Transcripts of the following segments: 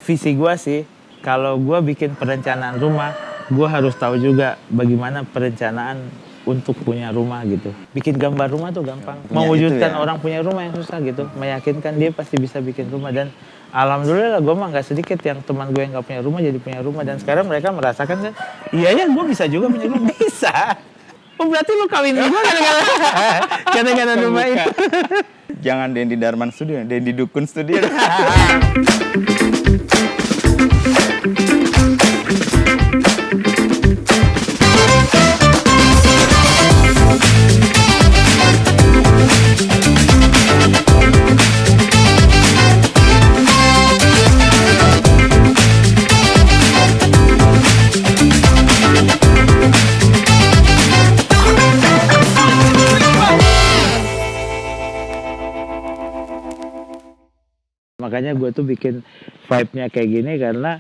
visi gue sih, kalau gue bikin perencanaan rumah, gue harus tahu juga bagaimana perencanaan untuk punya rumah gitu. Bikin gambar rumah tuh gampang. Mewujudkan orang punya rumah yang susah gitu. Meyakinkan dia pasti bisa bikin rumah. Dan alhamdulillah gue mah gak sedikit yang teman gue yang gak punya rumah jadi punya rumah. Dan sekarang mereka merasakan kan, iya ya gue bisa juga punya rumah. Bisa. Oh berarti lu kawin gue gara-gara rumah itu. Jangan Dendi Darman Studio, Dendi Dukun Studio. Makanya gue tuh bikin vibe-nya kayak gini karena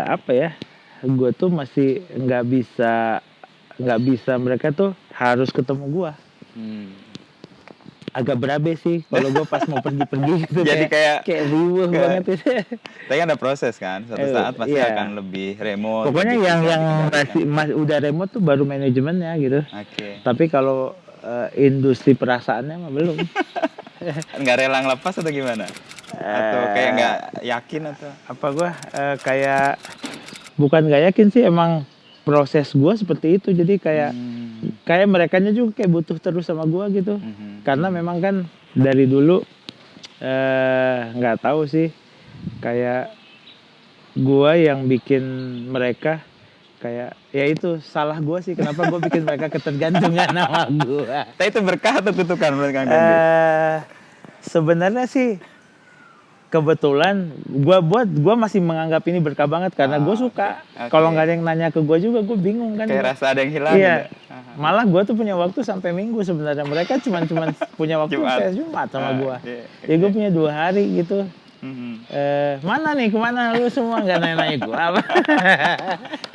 apa ya, gue tuh masih nggak bisa mereka tuh harus ketemu gue. Agak berabe sih kalau gue pas mau pergi-pergi gitu. Jadi kayak riuh banget itu. Tapi kan ada proses kan, suatu saat pasti akan lebih remote. Pokoknya yang masih udah remote tuh baru manajemennya gitu. Tapi kalau industri perasaannya mah belum. Nggak rela ngelepas atau gimana? Atau kayak nggak yakin atau? Apa gue kayak bukan nggak yakin sih, emang proses gue seperti itu. Jadi kayak merekanya juga kayak butuh terus sama gue gitu. Karena memang kan dari dulu nggak tahu sih, kayak gue yang bikin mereka kayak ya itu salah gue sih, kenapa gue bikin mereka ketergantungan sama gue. Tapi itu berkah atau kutukan menurut Kang Dendi? Sebenarnya sih kebetulan gue masih menganggap ini berkah banget karena gue suka. Kalau nggak ada yang nanya ke gue juga gue bingung kan. Kayak rasa ada yang hilang. Iya. Malah gue tuh punya waktu sampai Minggu sebenarnya. Mereka cuma punya waktu sampai Jumat sama gue. Ya gue punya 2 hari gitu. Mana nih, kemana lu semua, nggak nanya-nanya gue apa.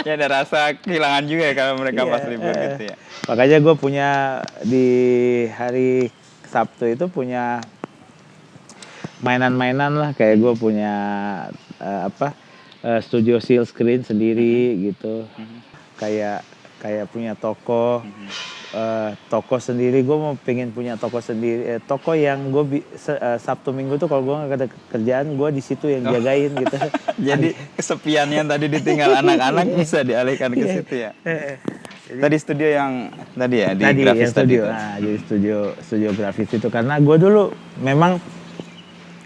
Ya ada rasa kehilangan juga ya kalau mereka pas libur gitu ya. Makanya gue punya di hari Sabtu itu punya mainan-mainan lah, kayak gue punya studio seal screen sendiri gitu. Kayak punya toko. Toko sendiri, gue mau pengen punya toko sendiri, toko yang gue Sabtu Minggu tuh kalau gue nggak ada kerjaan gue di situ yang jagain gitu. Jadi kesepiannya tadi ditinggal anak-anak bisa dialihkan ke situ ya. Tadi studio yang tadi ya di grafis tadi. Jadi studio grafis itu karena gue dulu memang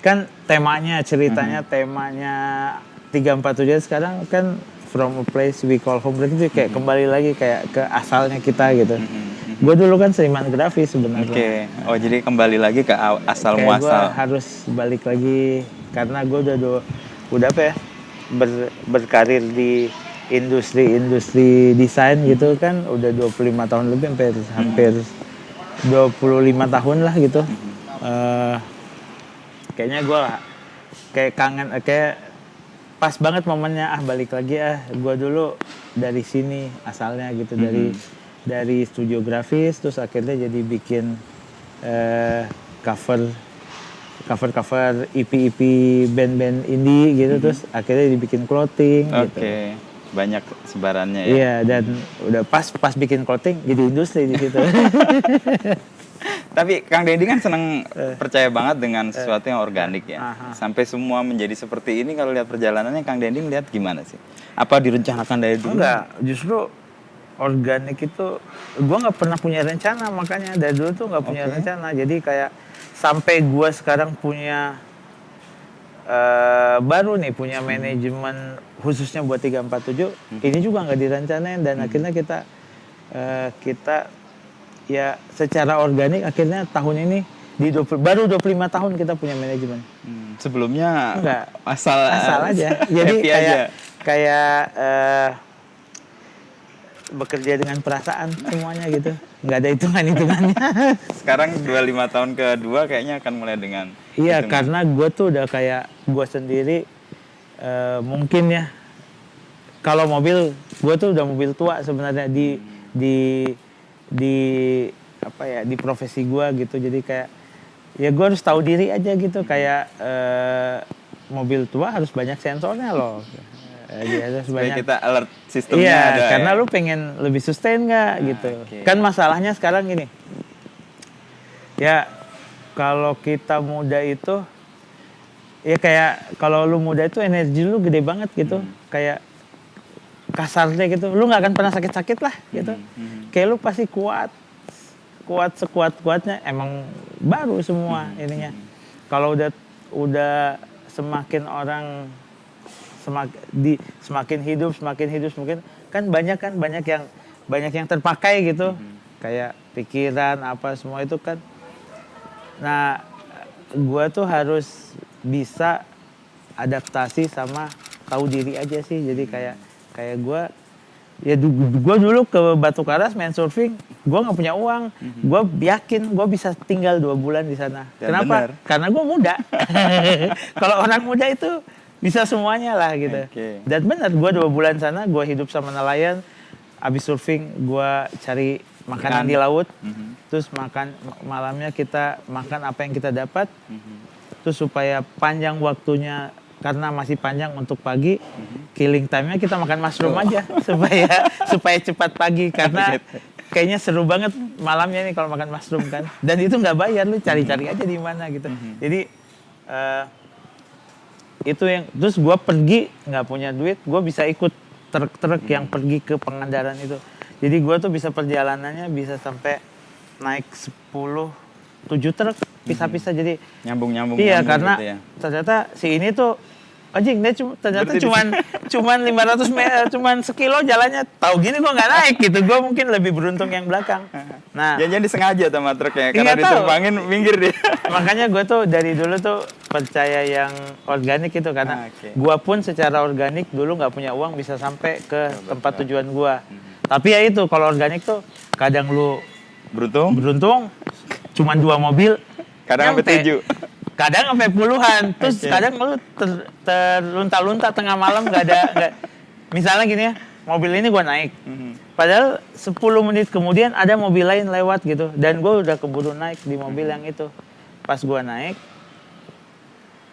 kan temanya ceritanya temanya 347 sekarang kan from a place we call home, berarti kayak kembali lagi kayak ke asalnya kita gitu. Gue dulu kan seniman grafis sebenarnya. Oh jadi kembali lagi ke asal muasal. Gue harus balik lagi karena gue udah apa ya, berkarir di industri desain gitu kan udah 25 tahun lebih, hampir 25 tahun lah gitu. Kayaknya gue kayak kangen, kayak pas banget momennya balik lagi gue dulu dari sini asalnya gitu, dari studio grafis terus akhirnya jadi bikin cover EP band-band indie gitu, terus akhirnya dibikin clothing gitu. Banyak sebarannya ya. Iya, dan udah pas bikin clothing jadi industri di situ. Tapi Kang Dendi kan senang percaya banget dengan sesuatu yang organik ya. Sampai semua menjadi seperti ini, kalau lihat perjalanannya Kang Dendi lihat gimana sih? Apa direncanakan dari dulu? Enggak, justru organik itu gue nggak pernah punya rencana, makanya dari dulu tuh nggak punya rencana. Jadi kayak sampai gue sekarang punya baru nih punya manajemen khususnya buat 347, ini juga nggak direncanain dan akhirnya kita ya secara organik akhirnya tahun ini baru 25 tahun kita punya manajemen. Sebelumnya enggak, asal aja. Jadi kayak bekerja dengan perasaan semuanya gitu, nggak ada hitungannya. Sekarang 25 tahun kedua kayaknya akan mulai dengan karena gue tuh udah kayak gue sendiri mungkin ya, kalau mobil gue tuh udah mobil tua sebenarnya di apa ya, di profesi gue gitu. Jadi kayak ya gue harus tahu diri aja gitu, kayak mobil tua harus banyak sensornya loh. Jadi harus Supaya banyak. kita alert sistemnya Iya, ada karena ya. lu pengen lebih sustain nggak gitu. Oke. Kan masalahnya sekarang gini. Ya kalau kita muda itu, ya kayak kalau lu muda itu energi lu gede banget gitu. Kayak kasarnya gitu. Lu nggak akan pernah sakit-sakit lah gitu. Kayak lu pasti kuat sekuat-kuatnya. Emang baru semua ininya. Kalau udah semakin orang semakin hidup semakin kan banyak yang terpakai gitu. Kayak pikiran apa semua itu kan. Nah, gua tuh harus bisa adaptasi sama tahu diri aja sih. Jadi kayak gua dulu ke Batu Karas main surfing, gua nggak punya uang. Gua yakin gua bisa tinggal 2 bulan di sana. Dan Kenapa? bener. Karena gua muda. Kalau orang muda itu bisa semuanya lah gitu. Oke. Dan benar, gua 2 bulan sana, gua hidup sama nelayan. Abis surfing, gua cari makanan di laut. Terus malamnya kita makan apa yang kita dapat. Terus supaya panjang waktunya, karena masih panjang untuk pagi, killing time-nya kita makan mushroom aja supaya cepat pagi, karena kayaknya seru banget malamnya nih kalau makan mushroom kan. Dan itu nggak bayar, lu cari-cari aja di mana gitu. Jadi itu yang terus gue pergi nggak punya duit, gue bisa ikut truk-truk yang pergi ke Pangandaran itu. Jadi gue tuh bisa perjalanannya bisa sampai naik 7 truk pisah-pisah. Jadi Nyambung iya, karena gitu ya. ternyata si ini tuh anjing, dia ternyata cuman 500 meter, cuman sekilo jalannya. Tahu gini gua nggak naik gitu. Gua mungkin lebih beruntung yang belakang. Nah, Jangan disengaja sama truknya karena nggak tahu. ditumpangin minggir dia. makanya gue tuh dari dulu tuh percaya yang organik itu, karena Oke. gua pun secara organik dulu nggak punya uang bisa sampai ke tempat tujuan gua. Tapi ya itu, kalau organik tuh kadang lu beruntung cuman 2 mobil, Kadang sampai nyampe. 7. Kadang sampai puluhan. Terus Oke. kadang lu terlunta-lunta tengah malam nggak. Misalnya gini ya, mobil ini gua naik. Padahal 10 menit kemudian ada mobil lain lewat gitu. Dan gua udah keburu naik di mobil yang itu. Pas gua naik,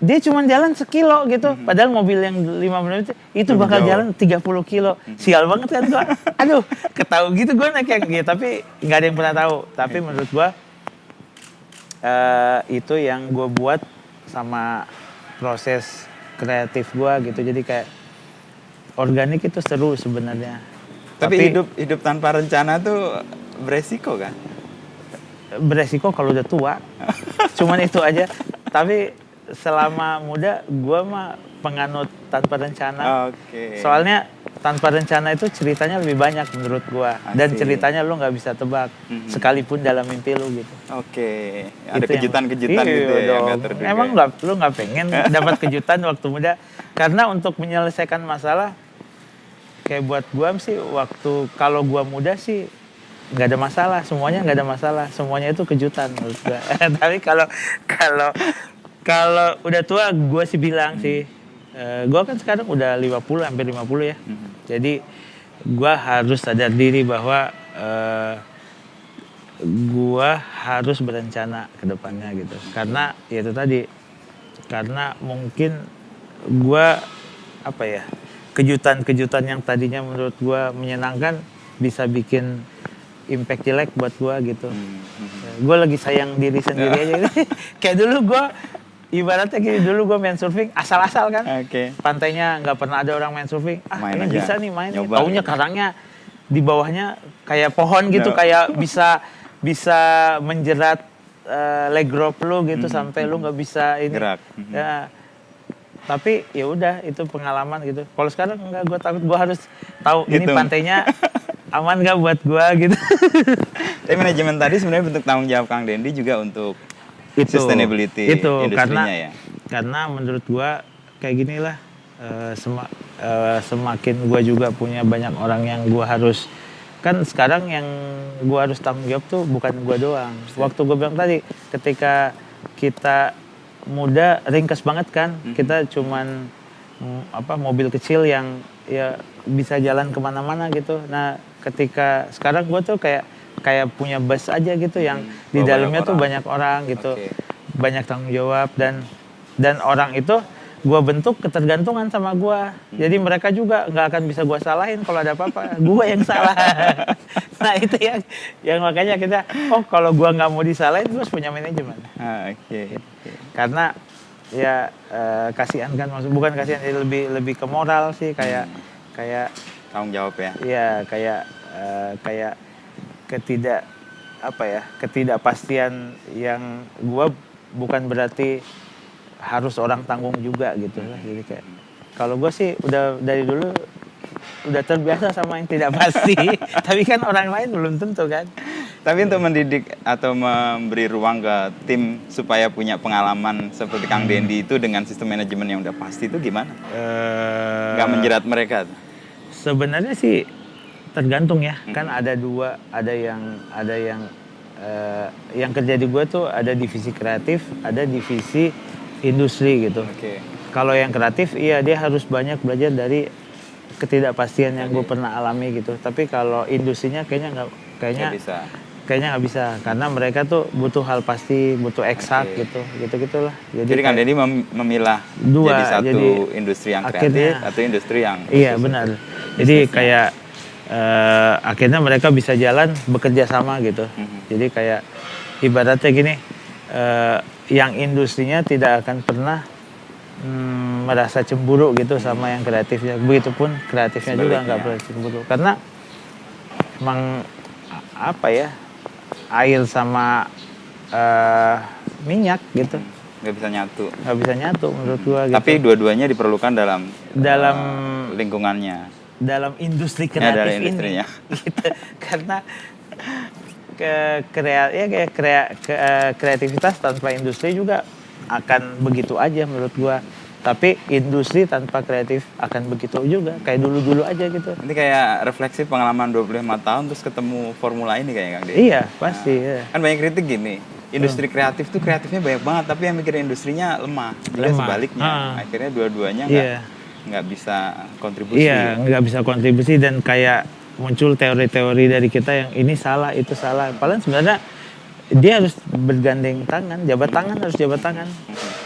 dia cuma jalan sekilo gitu. Padahal mobil yang 5 menit itu Lebih bakal jauh. jalan 30 kilo. Sial banget kan gua. Aduh, ketahu gitu gua naik yang gitu. Tapi nggak ada yang pernah tahu. Tapi menurut gua itu yang gue buat sama proses kreatif gue gitu. Jadi kayak organik itu seru sebenarnya. Tapi hidup tanpa rencana tuh beresiko kan? Beresiko kalau udah tua. Cuman itu aja. Tapi selama muda gue mah penganut tanpa rencana. Oke. Soalnya tanpa rencana itu ceritanya lebih banyak menurut gue. Dan Asik. ceritanya lu nggak bisa tebak. Sekalipun dalam mimpi lu gitu. Oke. Ada Itu kejutan-kejutan yang, gitu ya yang dong. nggak terduga. Emang lu nggak pengen dapat kejutan waktu muda? Karena untuk menyelesaikan masalah, kayak buat gua sih waktu kalau gua muda sih nggak ada masalah, semuanya nggak ada masalah, semuanya itu kejutan menurut gua. Tapi kalau udah tua, gua sih bilang sih, gua kan sekarang udah 50, hampir 50 ya. Jadi gua harus sadar diri bahwa gua harus berencana ke depannya gitu. Karena ya itu tadi, karena mungkin gua kejutan-kejutan yang tadinya menurut gua menyenangkan bisa bikin impact jelek buat gua gitu. Gua lagi sayang diri sendiri aja. Kayak dulu gua ibaratnya gini, dulu gua main surfing asal-asal kan. Oke. Pantainya nggak pernah ada orang main surfing. Main Ini aja. bisa nih main. Nyoba. Taunya karangnya di bawahnya kayak pohon gitu, No. kayak bisa menjerat leg rope lu gitu sampai lu nggak bisa ini. Gerak. Ya. Tapi ya udah, itu pengalaman gitu. Kalau sekarang enggak, gue takut, gue harus tahu ini Gitu. pantainya aman nggak buat gue gitu. Tapi manajemen tadi sebenarnya bentuk tanggung jawab Kang Dendi juga untuk sustainability itu industrinya ya. Karena menurut gue kayak gini lah, semakin gue juga punya banyak orang yang gue harus, kan sekarang yang gue harus tanggung jawab tuh bukan gue doang. Waktu gue bilang tadi, ketika kita muda ringkas banget kan, kita cuman mobil kecil yang ya bisa jalan kemana-mana gitu. Nah ketika sekarang gue tuh kayak punya bus aja gitu yang di dalamnya tuh banyak orang gitu. Oke. Banyak tanggung jawab, dan orang itu gue bentuk ketergantungan sama gue. Jadi mereka juga nggak akan bisa gue salahin kalau ada apa-apa. Gue yang salah. Nah itu yang makanya kita, kalau gue nggak mau disalahin, gue harus punya manajemen. Oke. Karena ya kasihan kan, bukan kasihan, lebih ke moral sih, kayak Tanggung jawab ya. Iya, kayak ketidakpastian yang gue bukan berarti harus orang tanggung juga gitu lah. Jadi kayak kalau gue sih udah dari dulu udah terbiasa sama yang tidak pasti. Tapi kan orang lain belum tentu kan. Tapi untuk mendidik atau memberi ruang ke tim supaya punya pengalaman seperti Kang Dendi itu dengan sistem manajemen yang udah pasti itu gimana? Nggak menjerat mereka? Sebenarnya sih tergantung ya. Kan ada dua, ada yang kerja di gue tuh ada divisi kreatif, ada divisi industri gitu. Kalau yang kreatif, iya dia harus banyak belajar dari ketidakpastian yang gue pernah alami gitu. Tapi kalau industrinya kayaknya nggak bisa karena mereka tuh butuh hal pasti, butuh eksak gitulah. Jadi Kang Dendi memilah jadi satu industri yang kreatif atau industri yang benar. Jadi kayak akhirnya mereka bisa jalan bekerja sama gitu. Jadi kayak ibaratnya gini, yang industrinya tidak akan pernah merasa cemburu gitu sama yang kreatifnya. Begitupun kreatifnya juga nggak pernah cemburu. Karena emang air sama minyak gitu. Nggak bisa nyatu menurut gua gitu. Tapi dua-duanya diperlukan dalam lingkungannya. Dalam industri kreatif dari industrinya. Ini gitu. Karena kreativitas tanpa industri juga akan begitu aja menurut gua. Tapi industri tanpa kreatif akan begitu juga, kayak dulu-dulu aja gitu. Ini kayak refleksi pengalaman 25 tahun terus ketemu formula ini kayak Kang Dendi. Iya, pasti. Kan banyak kritik gini, industri kreatif tuh kreatifnya banyak banget, tapi yang mikirin industrinya lemah. Juga sebaliknya, akhirnya dua-duanya nggak bisa kontribusi. Iya, nggak bisa kontribusi dan kayak muncul teori-teori dari kita yang ini salah, itu salah. Padahal sebenarnya dia harus bergandeng tangan, jabat tangan.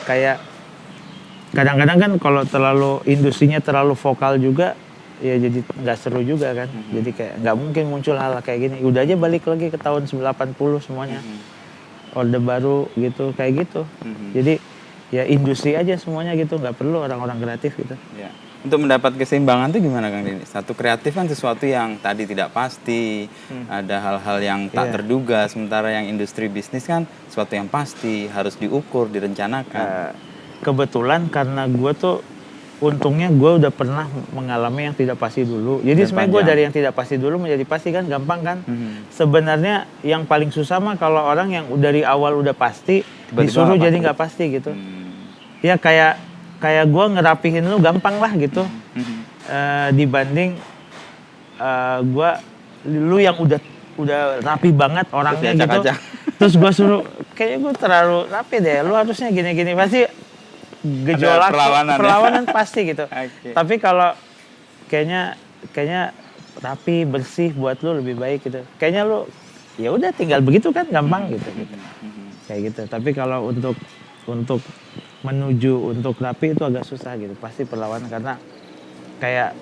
Kayak kadang-kadang kan kalau terlalu industrinya terlalu vokal juga, ya jadi nggak seru juga kan. Jadi kayak nggak mungkin muncul hal kayak gini. Udah aja balik lagi ke tahun 80 semuanya. Orde baru gitu, kayak gitu. Jadi ya industri aja semuanya gitu, nggak perlu orang-orang kreatif gitu. Ya. Untuk mendapat keseimbangan tuh gimana Kang Dendi? Satu kreatif kan sesuatu yang tadi tidak pasti, ada hal-hal yang tak terduga. Sementara yang industri bisnis kan sesuatu yang pasti, harus diukur, direncanakan. Kebetulan karena gue tuh untungnya gue udah pernah mengalami yang tidak pasti dulu. Jadi sebenarnya gue dari yang tidak pasti dulu menjadi pasti kan gampang kan. Sebenarnya yang paling susah mah kalau orang yang dari awal udah pasti disuruh jadi nggak pasti gitu. Ya kayak gue ngerapihin lu gampang lah gitu. Dibanding lu yang udah rapi banget orangnya gitu. Terus gue suruh kayaknya gue terlalu rapi deh. Lu harusnya gini-gini pasti gejolak perlawanan pasti gitu. Tapi kalau kayaknya rapi bersih buat lu lebih baik gitu. Kayaknya lu ya udah tinggal begitu kan gampang gitu. Kayak gitu. Tapi kalau untuk menuju untuk rapi itu agak susah gitu. Pasti perlawanan karena kayak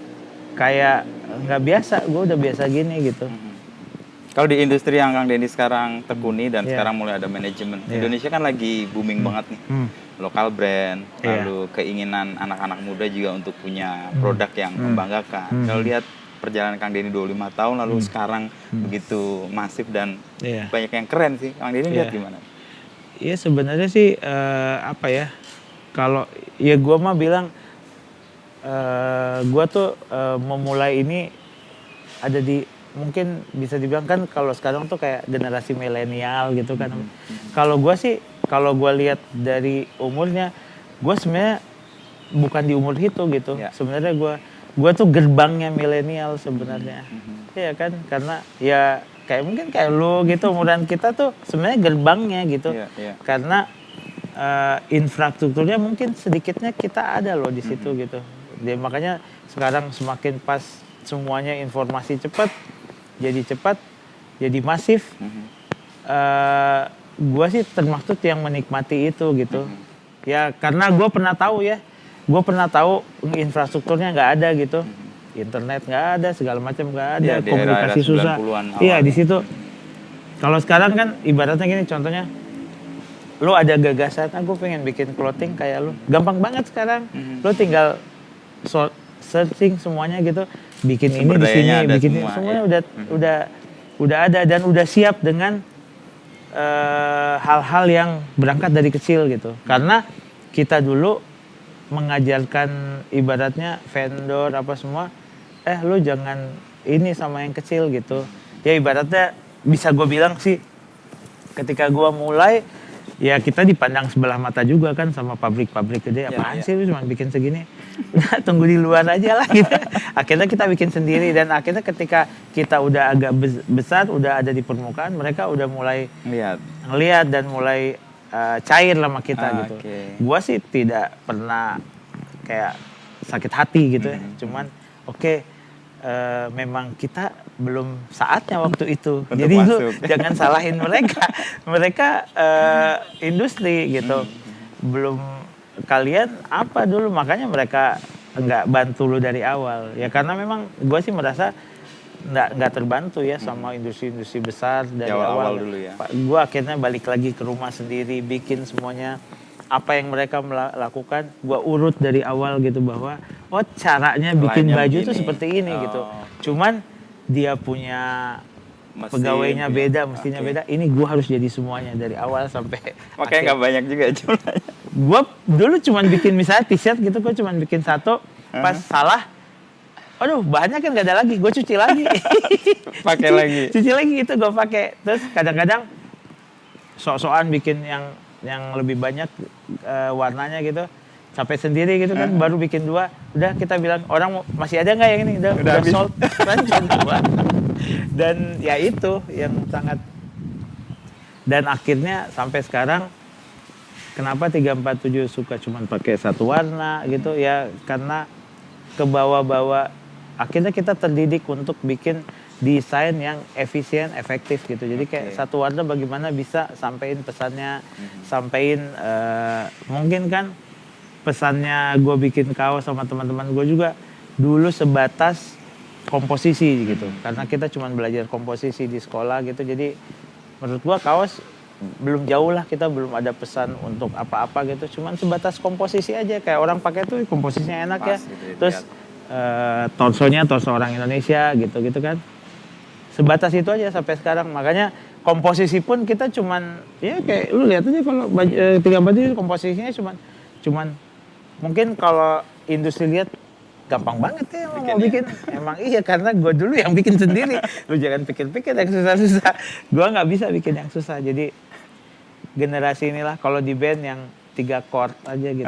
nggak biasa. Gue udah biasa gini gitu. Kalau di industri yang Kang Dendi sekarang tekuni dan sekarang mulai ada manajemen, Indonesia kan lagi booming banget nih. Lokal brand, lalu keinginan anak-anak muda juga untuk punya produk yang membanggakan. Kalau lihat perjalanan Kang Dendi 25 tahun lalu sekarang begitu masif dan banyak yang keren sih. Kang Dendi lihat gimana? Iya sebenarnya sih kalau ya gue mah bilang gue tuh memulai ini ada di mungkin bisa dibilang kan kalau sekarang tuh kayak generasi milenial gitu kan. Kalau gue lihat dari umurnya, gue sebenarnya bukan di umur itu gitu. Sebenarnya gue tuh gerbangnya milenial sebenarnya. Iya kan, karena ya kayak mungkin kayak lu gitu, umuran kita tuh sebenarnya gerbangnya gitu. Karena infrastrukturnya mungkin sedikitnya kita ada loh di situ gitu. Jadi makanya sekarang semakin pas semuanya informasi cepat, jadi masif. Gue sih termaksud yang menikmati itu gitu. Ya karena gue pernah tahu ya gue pernah tahu infrastrukturnya nggak ada gitu, internet nggak ada, segala macam nggak ada, Ya, di komunikasi era-era susah. 90-an Iya awal di ya. situ. Kalau sekarang kan ibaratnya gini contohnya, lo ada gagasan, gue pengen bikin clothing kayak lo, gampang banget sekarang. Lo tinggal searching semuanya gitu, bikin ini Sumber di sini, dayanya ada bikin ini, semua, semuanya ya. udah ada dan udah siap dengan hal-hal yang berangkat dari kecil gitu. Karena kita dulu mengajarkan ibaratnya vendor apa semua, lu jangan ini sama yang kecil gitu. Ya ibaratnya bisa gue bilang sih, ketika gue mulai, ya kita dipandang sebelah mata juga kan sama pabrik-pabrik gede. Apaan sih lu cuma bikin segini? Nah, tunggu di luar aja lah gitu. Akhirnya kita bikin sendiri dan akhirnya ketika kita udah agak besar, udah ada di permukaan, mereka udah mulai ngelihat dan mulai cair lah sama kita gitu. Gua sih tidak pernah kayak sakit hati gitu ya. Cuman memang kita belum saatnya waktu itu. Untuk jadi masuk. Lu jangan salahin mereka. Mereka industri gitu. Belum kalian apa dulu, makanya mereka nggak bantu lu dari awal. Ya karena memang gue sih merasa nggak terbantu ya sama industri-industri besar dari awal. Dulu ya. Gue akhirnya balik lagi ke rumah sendiri, bikin semuanya. Apa yang mereka lakukan, gue urut dari awal gitu bahwa caranya bikin baju itu seperti ini gitu. Cuman dia punya pegawainya beda, mestinya beda. Ini gue harus jadi semuanya dari awal sampai. Makanya nggak banyak juga jumlahnya. Gue dulu cuman bikin misalnya t-shirt gitu, gue cuman bikin satu, pas salah, aduh bahannya kan nggak ada lagi, gue cuci lagi. Pakai lagi. Cuci lagi gitu gue pakai. Terus kadang-kadang sok-sokan bikin yang lebih banyak warnanya gitu, sampai sendiri gitu kan, baru bikin 2, udah kita bilang orang masih ada nggak yang ini, udah sold kan. Dan ya itu yang sangat, dan akhirnya sampai sekarang kenapa 347 suka cuman pakai satu warna gitu ya, karena ke bawah-bawah akhirnya kita terdidik untuk bikin desain yang efisien, efektif gitu. Jadi kayak satu warna bagaimana bisa sampein pesannya, sampein mungkin kan pesannya gue bikin kaos sama teman-teman gue juga dulu sebatas komposisi gitu. Karena kita cuma belajar komposisi di sekolah gitu. Jadi menurut gue kaos belum jauh lah, kita belum ada pesan untuk apa-apa gitu. Cuman sebatas komposisi aja, kayak orang pakai tuh komposisinya enak ya. Terus torsonya torso orang Indonesia gitu kan. Sebatas itu aja sampai sekarang. Makanya komposisi pun kita cuman ya kayak lu lihat aja kalau 347 komposisinya cuman mungkin kalau industri lihat gampang banget ya mau bikin. Emang iya, karena gue dulu yang bikin sendiri. Lu jangan pikir-pikir yang susah-susah. Gue nggak bisa bikin yang susah. Jadi generasi inilah kalau di band yang 3 chord aja gitu.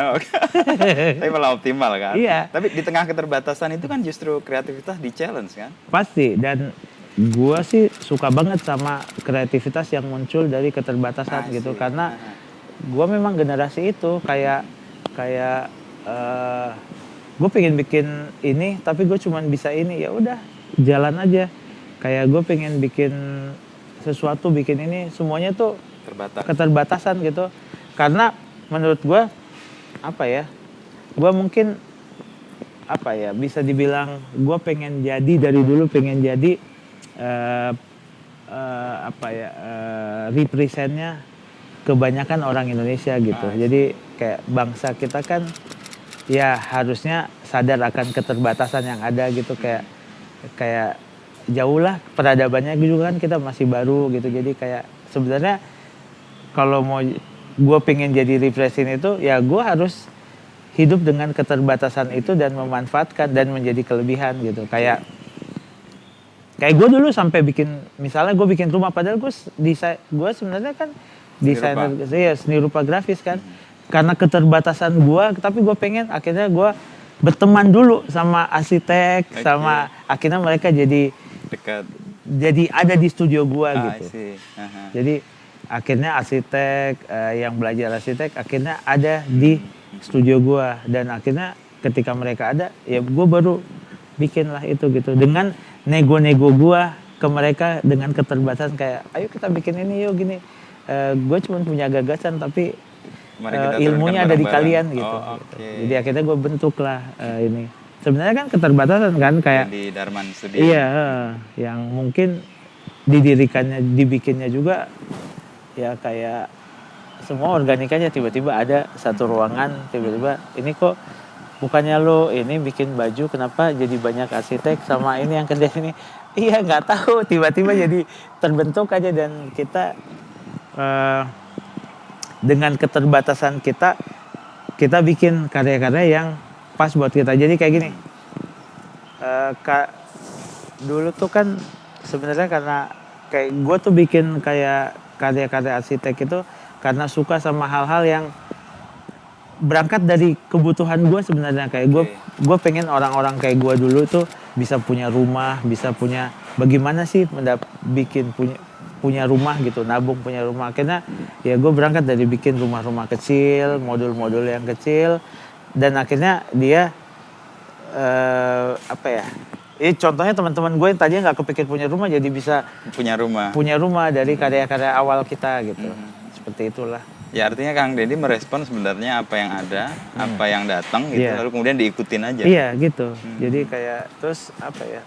Tapi malah optimal kan? Iya. Tapi di tengah keterbatasan itu kan justru kreativitas di challenge kan? Pasti, dan gue sih suka banget sama kreativitas yang muncul dari keterbatasan gitu. Karena gue memang generasi itu kayak gue pengen bikin ini tapi gue cuman bisa ini, ya udah jalan aja. Kayak gue pengen bikin sesuatu, bikin ini, semuanya tuh keterbatasan gitu. Karena menurut gue gue mungkin bisa dibilang gue pengen jadi dari dulu pengen jadi representnya kebanyakan orang Indonesia gitu. Jadi kayak bangsa kita kan ya harusnya sadar akan keterbatasan yang ada gitu, kayak jauh lah peradabannya gitu kan, kita masih baru gitu. Jadi kayak sebenarnya kalau mau gue pengen jadi represent itu ya gue harus hidup dengan keterbatasan itu dan memanfaatkan dan menjadi kelebihan gitu. Kayak gue dulu sampai bikin, misalnya gue bikin rumah, padahal gue sebenarnya kan desainer seni rupa grafis kan. Karena keterbatasan gue, tapi gue pengen akhirnya gue berteman dulu sama arsitek, sama akhirnya mereka jadi dekat, jadi ada di studio gue gitu. Jadi akhirnya arsitek yang belajar arsitek akhirnya ada di studio gue, dan akhirnya ketika mereka ada ya gue baru bikin lah itu gitu, dengan nego-nego gue ke mereka dengan keterbatasan, kayak ayo kita bikin ini yuk gini. Gue cuma punya gagasan tapi Mari kita ilmunya turunkan ada di bareng-bareng. kalian gitu. Oh, oke. Jadi akhirnya gue bentuk lah ini. Sebenarnya kan keterbatasan kan kayak Di Darman Studio. iya, yang mungkin dibikinnya juga ya kayak semua organikanya tiba-tiba ada satu ruangan tiba-tiba ini kok bukannya lo ini bikin baju kenapa jadi banyak arsitek sama ini yang kerja ini iya nggak tahu tiba-tiba jadi terbentuk aja dan kita dengan keterbatasan kita bikin karya-karya yang pas buat kita jadi kayak gini dulu tuh kan sebenarnya karena kayak gue tuh bikin kayak karya-karya arsitek itu karena suka sama hal-hal yang berangkat dari kebutuhan gue sebenarnya kayak gue pengen orang-orang kayak gue dulu tuh bisa punya rumah bisa punya bagaimana sih bikin punya rumah gitu nabung punya rumah akhirnya ya gue berangkat dari bikin rumah-rumah kecil modul-modul yang kecil dan akhirnya dia apa ya contohnya teman-teman gue yang tadinya nggak kepikir punya rumah jadi bisa punya rumah dari karya-karya awal kita gitu seperti itulah. Ya artinya Kang Dendi merespon sebenarnya apa yang ada, apa yang datang gitu, lalu kemudian diikutin aja. Iya gitu. Jadi kayak terus apa ya?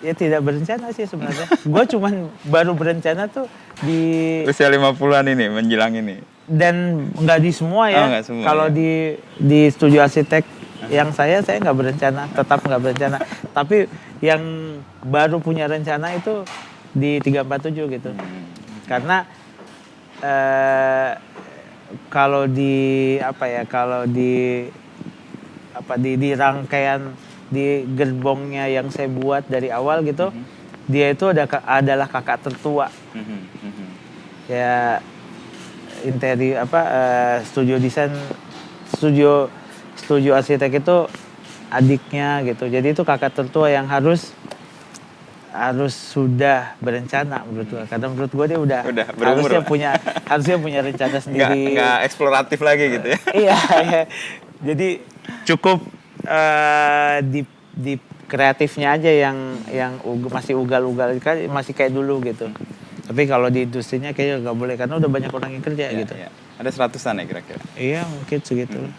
Ya tidak berencana sih sebenarnya. Gue cuman baru berencana tuh di usia 50-an ini menjelang ini. Dan nggak di semua ya. Nggak semua, kalau ya. di studio arsitek yang saya nggak berencana, tetap nggak berencana. Tapi yang baru punya rencana itu di 347 gitu. Karena kalau di rangkaian di gerbongnya yang saya buat dari awal gitu dia itu adalah kakak tertua ya interior studio desain studio arsitek itu adiknya gitu jadi itu kakak tertua yang harus sudah berencana menurut gue karena menurut gue dia udah harusnya punya rencana sendiri nggak eksploratif lagi gitu ya. iya jadi cukup di kreatifnya aja yang masih ugal-ugal masih kayak dulu gitu tapi kalau di industrinya kayaknya nggak boleh karena udah banyak orang yang kerja gitu ya. Ada 100-an ya kira-kira iya mungkin segitu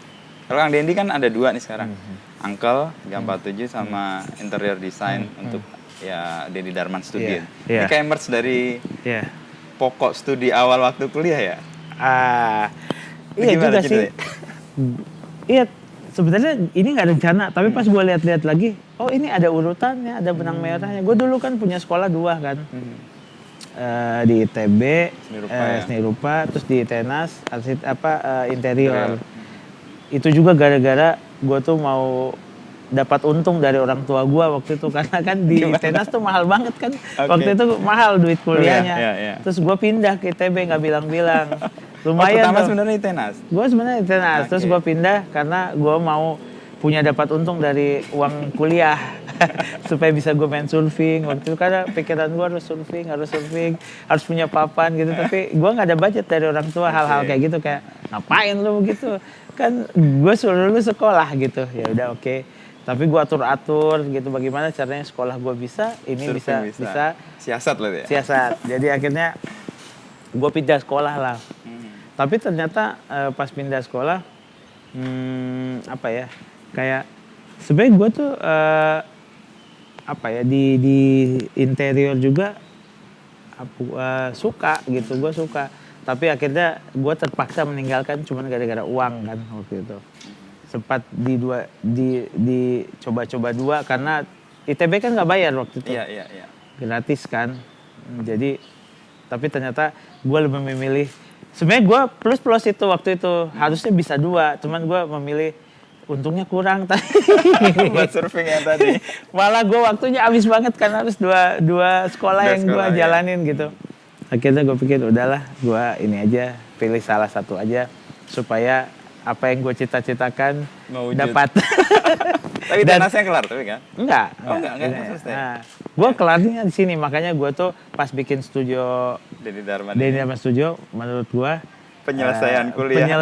Kalau Kang Dendi kan ada 2 nih sekarang Uncle 347 sama interior design untuk ya Dendi Darman Studio. Ini kayak merge dari pokok studi awal waktu kuliah ya? Iya juga sih. Iya, sebenarnya ini nggak rencana, tapi pas gue lihat-lihat lagi, oh ini ada urutannya, ada benang merahnya. Gue dulu kan punya sekolah 2 kan, di ITB, seni rupa, terus di Tenas, interior. Itu juga gara-gara gue tuh mau dapat untung dari orang tua gue waktu itu karena kan di Tenas tuh mahal banget kan waktu itu mahal duit kuliahnya terus gue pindah ke ITB nggak bilang-bilang lumayan pertama sebenarnya di Tenas gue sebenarnya di Tenas terus gue pindah karena gue mau punya dapat untung dari uang kuliah supaya bisa gue main surfing waktu itu karena pikiran gue harus harus punya papan gitu tapi gue nggak ada budget dari orang tua hal-hal kayak gitu kayak ngapain lu gitu kan gue suruh lu sekolah gitu ya udah oke. Tapi gue atur gitu bagaimana caranya sekolah gue bisa bisa siasat loh ya siasat jadi akhirnya gue pindah sekolah lah tapi ternyata pas pindah sekolah kayak sebenarnya gue tuh di interior juga suka gitu gue suka tapi akhirnya gue terpaksa meninggalkan cuman gara-gara uang kan waktu itu sempat coba-coba 2 karena ITB kan nggak bayar waktu itu gratis kan jadi tapi ternyata gue lebih memilih sebenarnya gue plus itu waktu itu harusnya bisa 2 cuman gue memilih untungnya kurang tadi buat surfing yang tadi malah gue waktunya habis banget kan harus dua sekolah yang gue jalanin gitu akhirnya gue pikir udahlah gue ini aja pilih salah satu aja supaya apa yang gue cita-citakan dapat. Tapi Tenasnya kelar tapi kan? Enggak selesai. Gue kelarnya di sini makanya gue tuh pas bikin studio Dendi Darman Studio menurut gue penyelesaian kuliah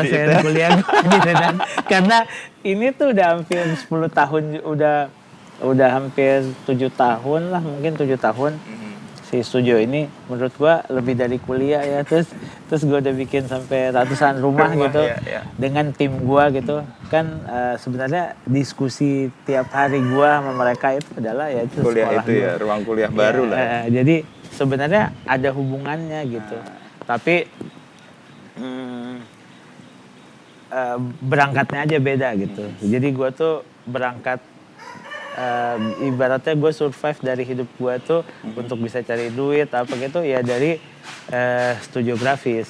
di Tenan karena ini tuh udah hampir 10 tahun udah hampir 7 tahun lah mungkin 7 tahun si studio ini menurut gua lebih dari kuliah ya. Terus gua udah bikin sampai ratusan rumah gitu dengan tim gua gitu. Kan sebenarnya diskusi tiap hari gua sama mereka itu adalah ya itu Kuliah sekolah itu gua. ya, ruang kuliah baru lah. Jadi sebenarnya ada hubungannya gitu. Tapi berangkatnya aja beda gitu. Jadi gue tuh berangkat ibaratnya gue survive dari hidup gue tuh untuk bisa cari duit apa gitu ya dari studio grafis.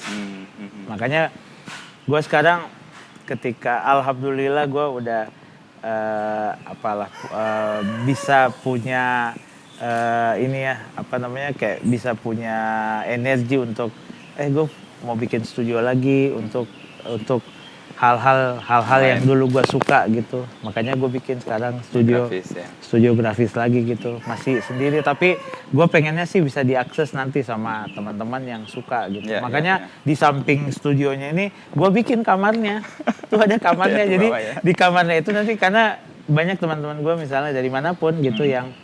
Makanya gue sekarang ketika alhamdulillah gue udah bisa punya ini ya apa namanya kayak bisa punya energi untuk gue mau bikin studio lagi untuk hal-hal yang dulu gue suka gitu. Makanya gue bikin sekarang studio grafis lagi gitu. Masih sendiri tapi gue pengennya sih bisa diakses nanti sama teman-teman yang suka gitu. Makanya di samping studionya ini gue bikin kamarnya. Tuh ada kamarnya. Jadi di kamarnya itu nanti karena banyak teman-teman gue misalnya dari manapun gitu yang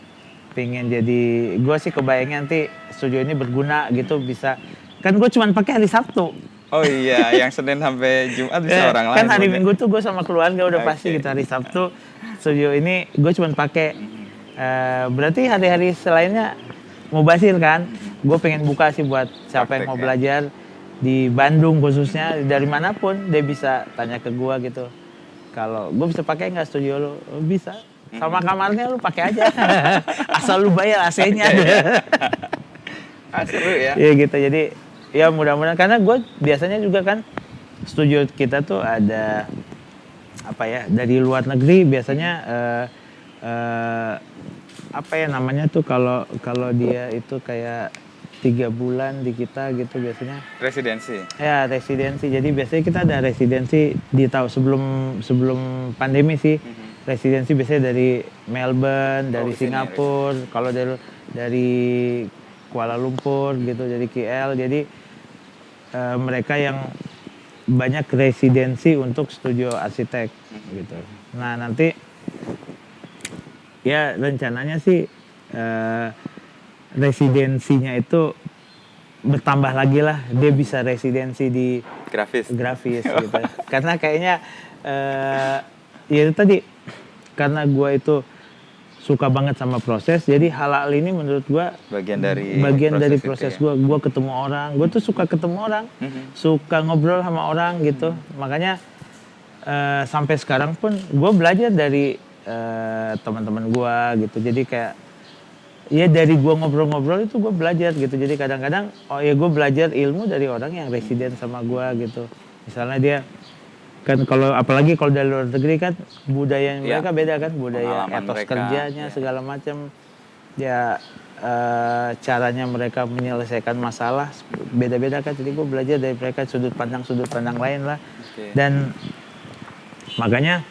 pengen jadi, gue sih kebayangnya nanti studio ini berguna gitu bisa. Kan gue cuma pakai hari Sabtu. Oh iya, yang Senin sampai Jumat bisa orang lain. Kan hari Minggu tuh gue sama keluarga udah pasti gitu. Hari Sabtu studio ini gue cuma pakai. Berarti hari-hari selainnya mau basil kan. Gue pengen buka sih buat siapa yang mau belajar di Bandung khususnya dari manapun dia bisa tanya ke gue gitu. Kalau gue bisa pakai nggak studio lo? Bisa. Sama kamarnya lu pakai aja. Asal lu bayar AC-nya. Seru ya. Iya gitu. Jadi ya mudah-mudahan karena gue biasanya juga kan studio kita tuh ada apa ya dari luar negeri biasanya apa ya namanya tuh kalau dia itu kayak 3 bulan di kita gitu biasanya residensi jadi biasanya kita ada residensi di tahun sebelum pandemi sih. Residensi biasanya dari Melbourne, dari Singapura, kalau dari Kuala Lumpur gitu, dari KL. Jadi mereka yang banyak residensi untuk studio arsitek gitu. Nah nanti ya rencananya sih residensinya itu bertambah lagi lah. Dia bisa residensi di grafis gitu. Karena kayaknya ya itu tadi karena gue itu suka banget sama proses, jadi hal-hal ini menurut gue bagian dari proses gue ketemu orang, gue tuh suka ketemu orang, suka ngobrol sama orang gitu. Makanya sampai sekarang pun gue belajar dari teman-teman gue gitu. Jadi kayak ya dari gue ngobrol-ngobrol itu gue belajar gitu. Jadi kadang-kadang gue belajar ilmu dari orang yang residen sama gue gitu. Misalnya dia kan kalau apalagi kalau dari luar negeri kan budaya mereka beda kan, budaya etos kerjanya segala macam ya caranya mereka menyelesaikan masalah beda-beda kan. Jadi gue belajar dari mereka sudut pandang lain lah. Dan makanya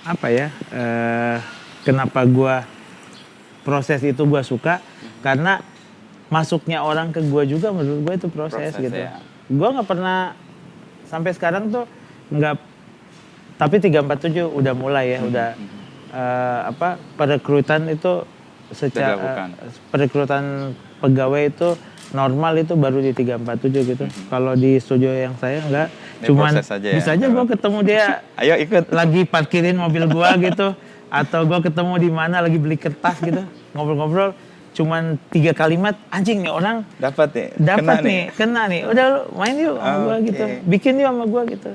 apa ya kenapa gue proses itu gue suka karena masuknya orang ke gue juga menurut gue itu proses gitu. Gue nggak pernah sampai sekarang tuh nggak, tapi 347 udah mulai ya, udah perekrutan itu secara perekrutan pegawai itu normal itu baru di 347 gitu. Kalau di studio yang saya enggak, cuman bisa aja gue ketemu dia ayo ikut lagi parkirin mobil gua gitu, atau gue ketemu di mana lagi beli kertas gitu, ngobrol-ngobrol cuman 3 kalimat, anjing nih orang dapat kena nih, udah lu main yuk sama gua gitu, bikin yuk sama gua gitu.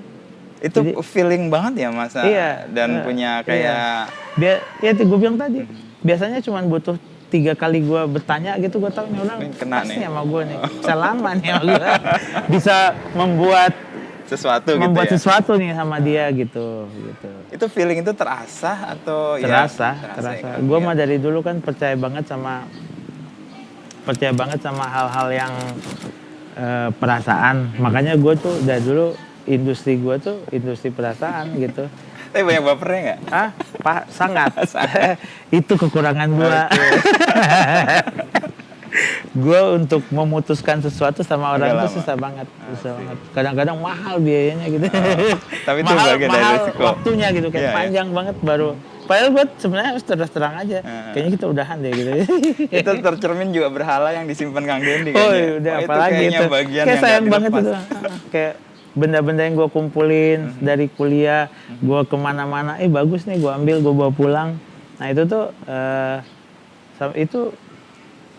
Itu jadi, feeling banget ya Mas. Iya, dan punya kayak ya gue bilang tadi biasanya cuma butuh 3 kali gue bertanya gitu, gue tahu nih orang kena nih sama gue nih, selama nih sama gue bisa membuat sesuatu nih sama dia gitu. Itu feeling itu terasa atau terasa. Gue mah dari dulu kan percaya banget sama hal-hal yang perasaan. Makanya gue tuh dari dulu industri gue tuh industri perasaan gitu. Tapi banyak bapernya nggak? Pak, sangat. Itu kekurangan gue. Gue untuk memutuskan sesuatu sama orang itu susah banget. Kadang-kadang mahal biayanya gitu. Tapi itu bagian dari risiko. Waktunya gitu, kayak panjang banget baru Padahal gue sebenarnya harus terang aja. Kayaknya kita udahan deh gitu. Itu tercermin juga berhala yang disimpan Kang Dendi kan. Oh ya? udah Oh, apalagi kayaknya itu. bagian Kayak yang sayang nggak banget dilepas. itu. Kayak benda-benda yang gue kumpulin dari kuliah, gue kemana-mana, bagus nih gue ambil, gue bawa pulang. Nah itu tuh itu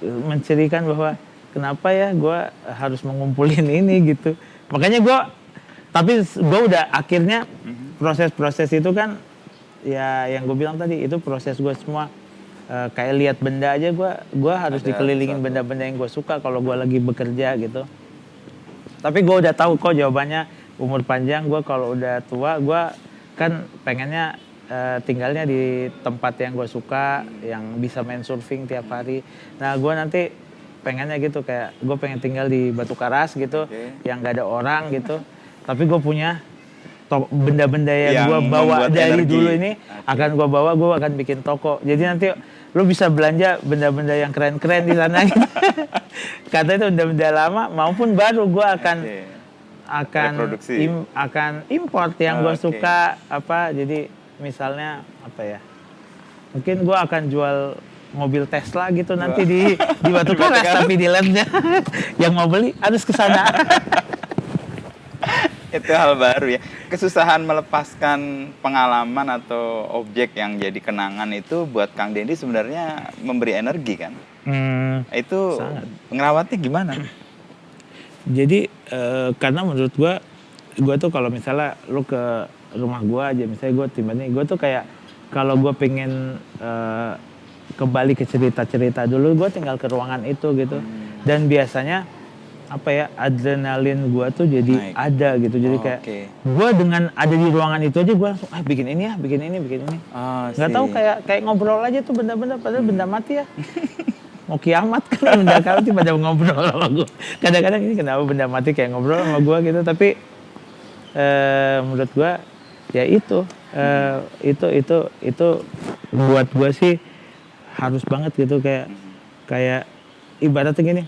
mencirikan bahwa kenapa ya gue harus mengumpulin ini gitu. Makanya tapi gue udah akhirnya proses-proses itu kan ya yang gue bilang tadi itu proses gue semua. Kayak lihat benda aja gue harus dikelilingin benda-benda yang gue suka kalau gue lagi bekerja gitu. Tapi gue udah tahu kok jawabannya umur panjang. Gue kalau udah tua gue kan pengennya tinggalnya di tempat yang gue suka, yang bisa main surfing tiap hari. Nah gue nanti pengennya gitu, kayak gue pengen tinggal di Batu Karas gitu, yang gak ada orang gitu. Tapi gue punya benda-benda yang gue bawa dari energi. Dulu ini akan gue bawa, gue akan bikin toko. Jadi nanti lo bisa belanja benda-benda yang keren-keren di sana gitu. Kata itu benda-benda lama maupun baru gue akan import yang gue suka apa. Jadi misalnya apa ya? Mungkin gue akan jual mobil Tesla gitu nanti di Batu Karas tapi di labnya. Yang mau beli harus ke sana. Itu hal baru ya. Kesusahan melepaskan pengalaman atau objek yang jadi kenangan itu buat Kang Dendi sebenarnya memberi energi kan? Itu sangat. Ngerawatnya gimana? Jadi karena menurut gue tuh kalau misalnya lu ke rumah gue aja, misalnya gue tiba-tiba gue tuh kayak kalau gue pengen kembali ke cerita-cerita dulu, gue tinggal ke ruangan itu gitu. Dan biasanya apa ya, adrenalin gue tuh jadi naik. Ada gitu. Jadi kayak gue dengan ada di ruangan itu aja gue langsung bikin ini. Nggak tahu kayak ngobrol aja tuh benda-benda, padahal benda mati ya. Mau kiamat kan benda mati pada ngobrol sama gue. Kadang-kadang ini kenapa benda mati kayak ngobrol sama gue gitu. Tapi menurut gue ya itu buat gue sih harus banget gitu, kayak ibaratnya gini.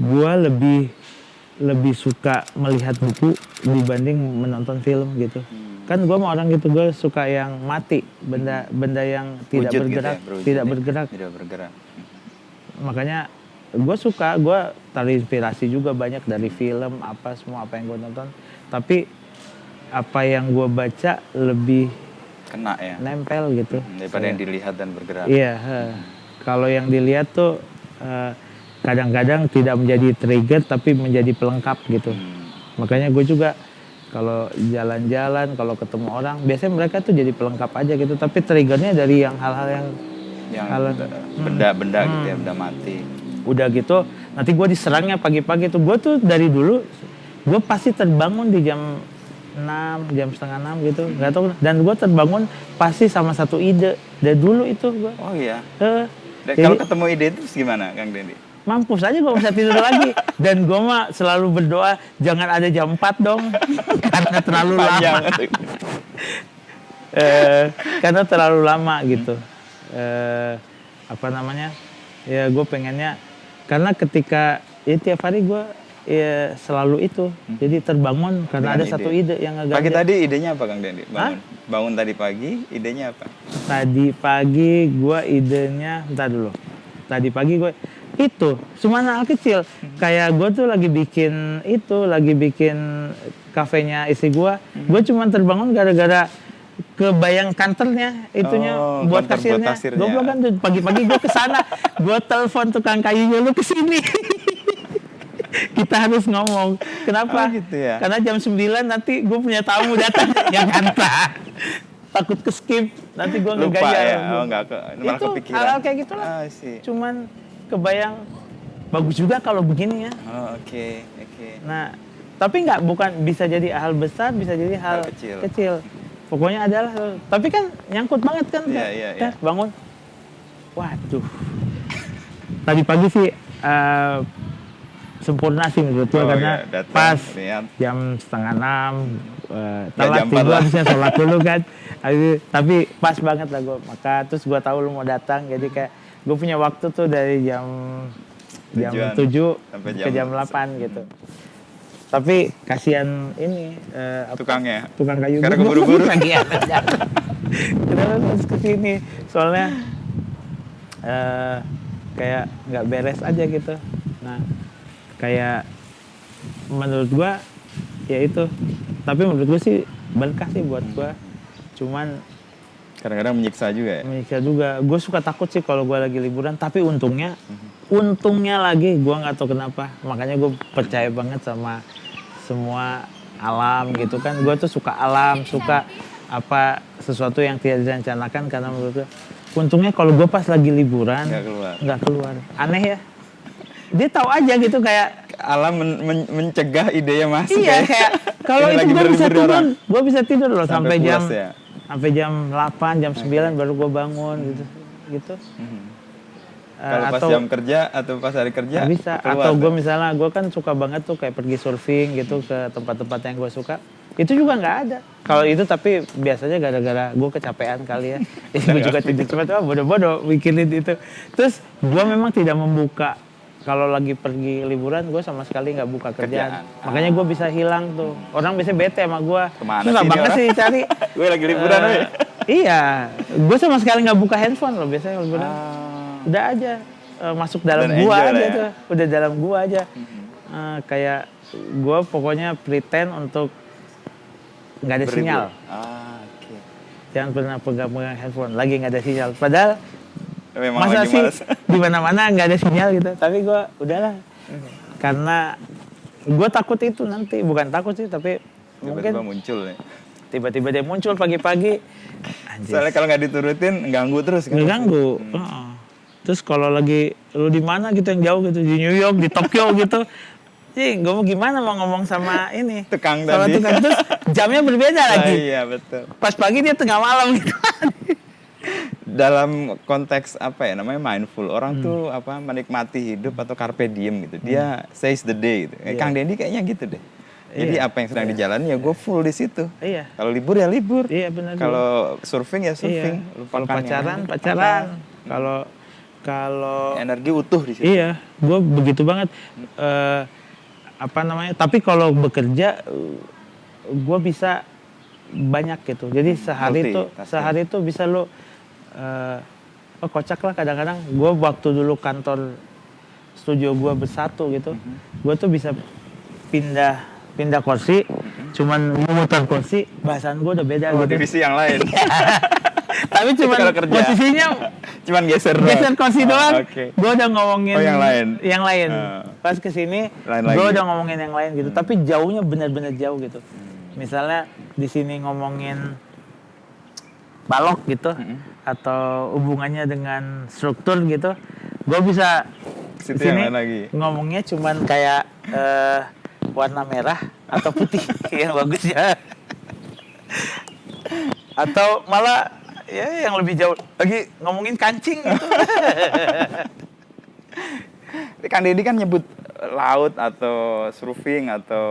Gue lebih suka melihat buku dibanding menonton film gitu. Kan gue mau orang gitu, gue suka yang mati, benda yang tidak bergerak, gitu ya, tidak bergerak. Makanya gue suka, gue terinspirasi juga banyak dari film apa yang gue nonton. Tapi apa yang gue baca lebih kena ya, nempel gitu daripada yang dilihat dan bergerak. Iya, kalau yang dilihat tuh kadang-kadang tidak menjadi trigger tapi menjadi pelengkap gitu. Makanya gue juga kalau jalan-jalan, kalau ketemu orang, biasanya mereka tuh jadi pelengkap aja gitu. Tapi triggernya dari yang hal-hal yang benda-benda gitu ya, benda mati. Udah gitu, nanti gue diserangnya pagi-pagi tuh. Gue tuh dari dulu, gue pasti terbangun di jam 6, jam setengah 6 gitu. Gak tau, dan gue terbangun pasti sama satu ide. Dari dulu itu gue. Oh iya? Kalau ketemu ide itu gimana Kang Dendi? Mampus aja gue bisa tidur lagi. Dan gue mah selalu berdoa jangan ada jam 4 dong. Karena terlalu lama. Karena terlalu lama gitu. Apa namanya? Ya gue pengennya, karena ketika tiap hari gue selalu itu. Jadi terbangun karena ada satu ide yang agak. Pagi tadi idenya apa Kang Dendi? Bangun tadi pagi idenya apa? Tadi pagi gue idenya, entar dulu. Tadi pagi gue itu cuma hal kecil, kayak gue tuh lagi bikin kafenya istri gue cuma terbangun gara-gara kebayang kantornya itunya buat kasirnya. Gue bilang kan pagi-pagi gue kesana, gue telepon tukang kayunya, lu kesini. Kita harus ngomong. Kenapa? Gitu ya? Karena jam 9 nanti gue punya tamu datang yang kantor. Takut ke skip, nanti gue ngegayar. Malah itu kepikiran. Hal-hal kayak gitu lah. Cuman kebayang bagus juga kalau begini ya. Oke. Nah, tapi bukan bisa jadi hal besar, bisa jadi hal kecil. Pokoknya adalah, tapi kan nyangkut banget kan. Iya. Bangun. Waduh. Tadi pagi sih sempurna sih menurut gue, karena pas jam setengah 6 telat tidur, harusnya sholat dulu kan. Tapi pas banget lah gue makan, terus gue tahu lu mau datang, jadi kayak gue punya waktu tuh dari jam 7 ke jam 8 gitu. Tapi kasihan ini tukang kayu. Tukang kayu. Karena keburu-buru. Kenapa harus ke sini? Soalnya kayak nggak beres aja gitu. Nah, kayak menurut gua ya itu. Tapi menurut gua sih berkah sih buat gua. Cuman Kadang-kadang menyiksa juga ya. menyiksa juga. Gue suka takut sih kalau gue lagi liburan. Tapi untungnya lagi gue nggak tahu kenapa. Makanya gue percaya banget sama semua alam gitu kan. Gue tuh suka alam, suka apa sesuatu yang tidak direncanakan karena menurut gue. Untungnya kalau gue pas lagi liburan nggak keluar. Aneh ya. Dia tahu aja gitu kayak alam mencegah idenya masuk. Iya kayak kalau itu gue bisa tidur, gue bisa tidur loh sampai jam ya? sampai jam 8, jam 9 baru gue bangun gitu. Kalau pas jam kerja atau pas hari kerja bisa. Atau gue misalnya gue kan suka banget tuh kayak pergi surfing gitu ke tempat-tempat yang gue suka. Itu juga nggak ada. Kalau itu tapi biasanya gara-gara gue kecapean kali ya. Jadi gue juga tidur cepat. Bodoh-bodoh mikirin itu. Terus gue memang tidak membuka. Kalau lagi pergi liburan, gue sama sekali nggak buka kerjaan. Makanya gue bisa hilang tuh. Orang biasanya bete sama gue. Susah banget sih cari. Gue lagi liburan aja. Iya. Gue sama sekali nggak buka handphone loh biasanya liburan. Udah aja. Masuk dalam gua aja tuh. Udah dalam gua aja. Kayak gue pokoknya pretend untuk nggak ada sinyal. Jangan pernah pegang handphone. Lagi nggak ada sinyal. Padahal memang masa sih di mana-mana nggak ada sinyal gitu, tapi gue udahlah karena gue takut itu nanti, bukan takut sih tapi tiba-tiba mungkin muncul ya. Tiba-tiba dia muncul pagi-pagi. Soalnya kalau nggak diturutin ganggu terus kan. Ganggu. Terus kalau lagi lu di mana gitu yang jauh gitu, di New York, di Tokyo gitu, gue mau gimana mau ngomong sama ini tukang tadi. Terus jamnya berbeda lagi. Iya betul. Pas pagi dia tengah malam gitu. Dalam konteks apa ya namanya mindful, orang tuh apa menikmati hidup atau carpe diem gitu. Dia seize the day gitu. Kang Dendi kayaknya gitu deh. Jadi apa yang sedang dijalani ya gue full di situ. Kalau libur ya libur. Benar. Kalau surfing ya surfing. Kalau pacaran. Kalau energi utuh di situ. Iya, gue begitu banget. Tapi kalau bekerja gue bisa banyak gitu. Jadi sehari tuh bisa lo kocak lah kadang-kadang. Gue waktu dulu kantor studio gue bersatu gitu, gue tuh bisa pindah kursi, cuman memutar kursi, bahasan gue udah beda gitu. Divisi yang lain. Tapi cuman posisinya cuman geser kursi doang. Gue udah ngomongin yang lain. Pas kesini gue udah ngomongin yang lain gitu. Tapi jauhnya benar-benar jauh gitu. Misalnya di sini ngomongin balok gitu, atau hubungannya dengan struktur gitu, gue bisa di sini ngomongnya cuman kayak warna merah atau putih yang bagus ya, atau malah ya yang lebih jauh lagi ngomongin kancing gitu. Kang Dendi kan nyebut laut atau surfing atau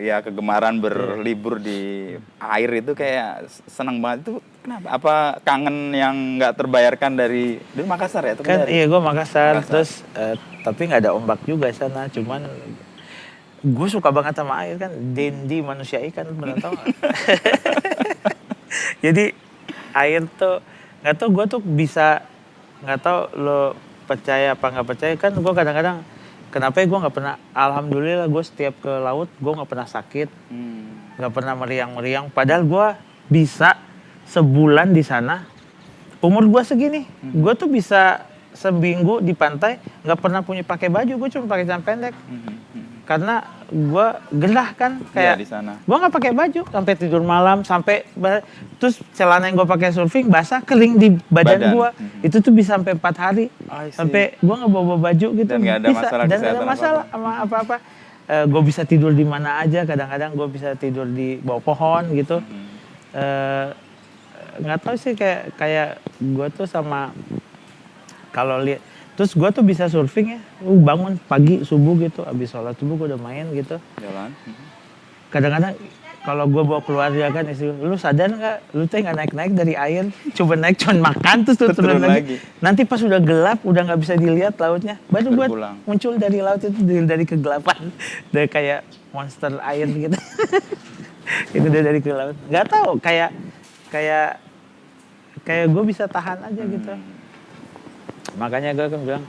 ya kegemaran berlibur di air itu kayak senang banget. Itu kenapa? Apa kangen yang nggak terbayarkan dari Makassar ya? Kan iya gue Makassar. Terus tapi nggak ada ombak juga sana. Cuman gue suka banget sama air kan. Dendi manusia ikan, pernah tahu nggak? Jadi air tuh nggak tahu, gue tuh bisa, nggak tahu lo percaya apa nggak percaya kan, gue kadang-kadang kenapa gue nggak pernah, alhamdulillah gue setiap ke laut gue nggak pernah sakit, nggak pernah meriang-meriang, padahal gue bisa sebulan di sana, umur gue segini, gue tuh bisa seminggu di pantai nggak pernah punya pakai baju, gue cuma pakai celana pendek, karena gue gerah kan kayak gue nggak pakai baju sampai tidur malam, sampai terus celana yang gue pakai surfing basah kering di badan gue, itu tuh bisa sampai 4 hari, sampai gue nggak bawa baju gitu, dan nggak ada masalah sama apa-apa. Gue bisa tidur di mana aja, kadang-kadang gue bisa tidur di bawah pohon gitu. Nggak tahu sih kayak gue tuh sama kalau lihat. Terus gue tuh bisa surfing ya, bangun pagi subuh gitu, abis sholat subuh gue udah main gitu. Jalan. Kadang-kadang kalau gue bawa keluarga kan, istri, lu sadar nggak, lu tuh nggak naik-naik dari air, coba naik cuma makan terus turun lagi. Nanti pas udah gelap, udah nggak bisa dilihat lautnya, baru gue muncul dari laut itu dari kegelapan, dari kayak monster air gitu. Itu dari ke laut. Nggak tahu, kayak kayak gue bisa tahan aja gitu. Makanya gue kan bilang,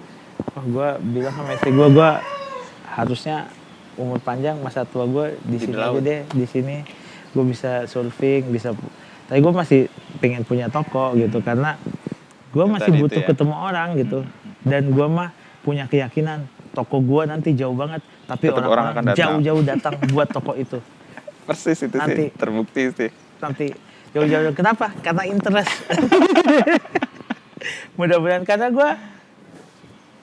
gue bilang sama istri gue harusnya umur panjang, masa tua gue di sini aja deh, di sini gue bisa surfing, bisa. Tapi gue masih pengen punya toko gitu, karena gue masih butuh ketemu orang gitu. Dan gue mah punya keyakinan toko gue nanti jauh banget, tapi orang-orang jauh-jauh datang buat toko itu. Persis itu nanti, sih, terbukti sih. Nanti jauh-jauh, kenapa? Karena interest. Mudah-mudahan, karena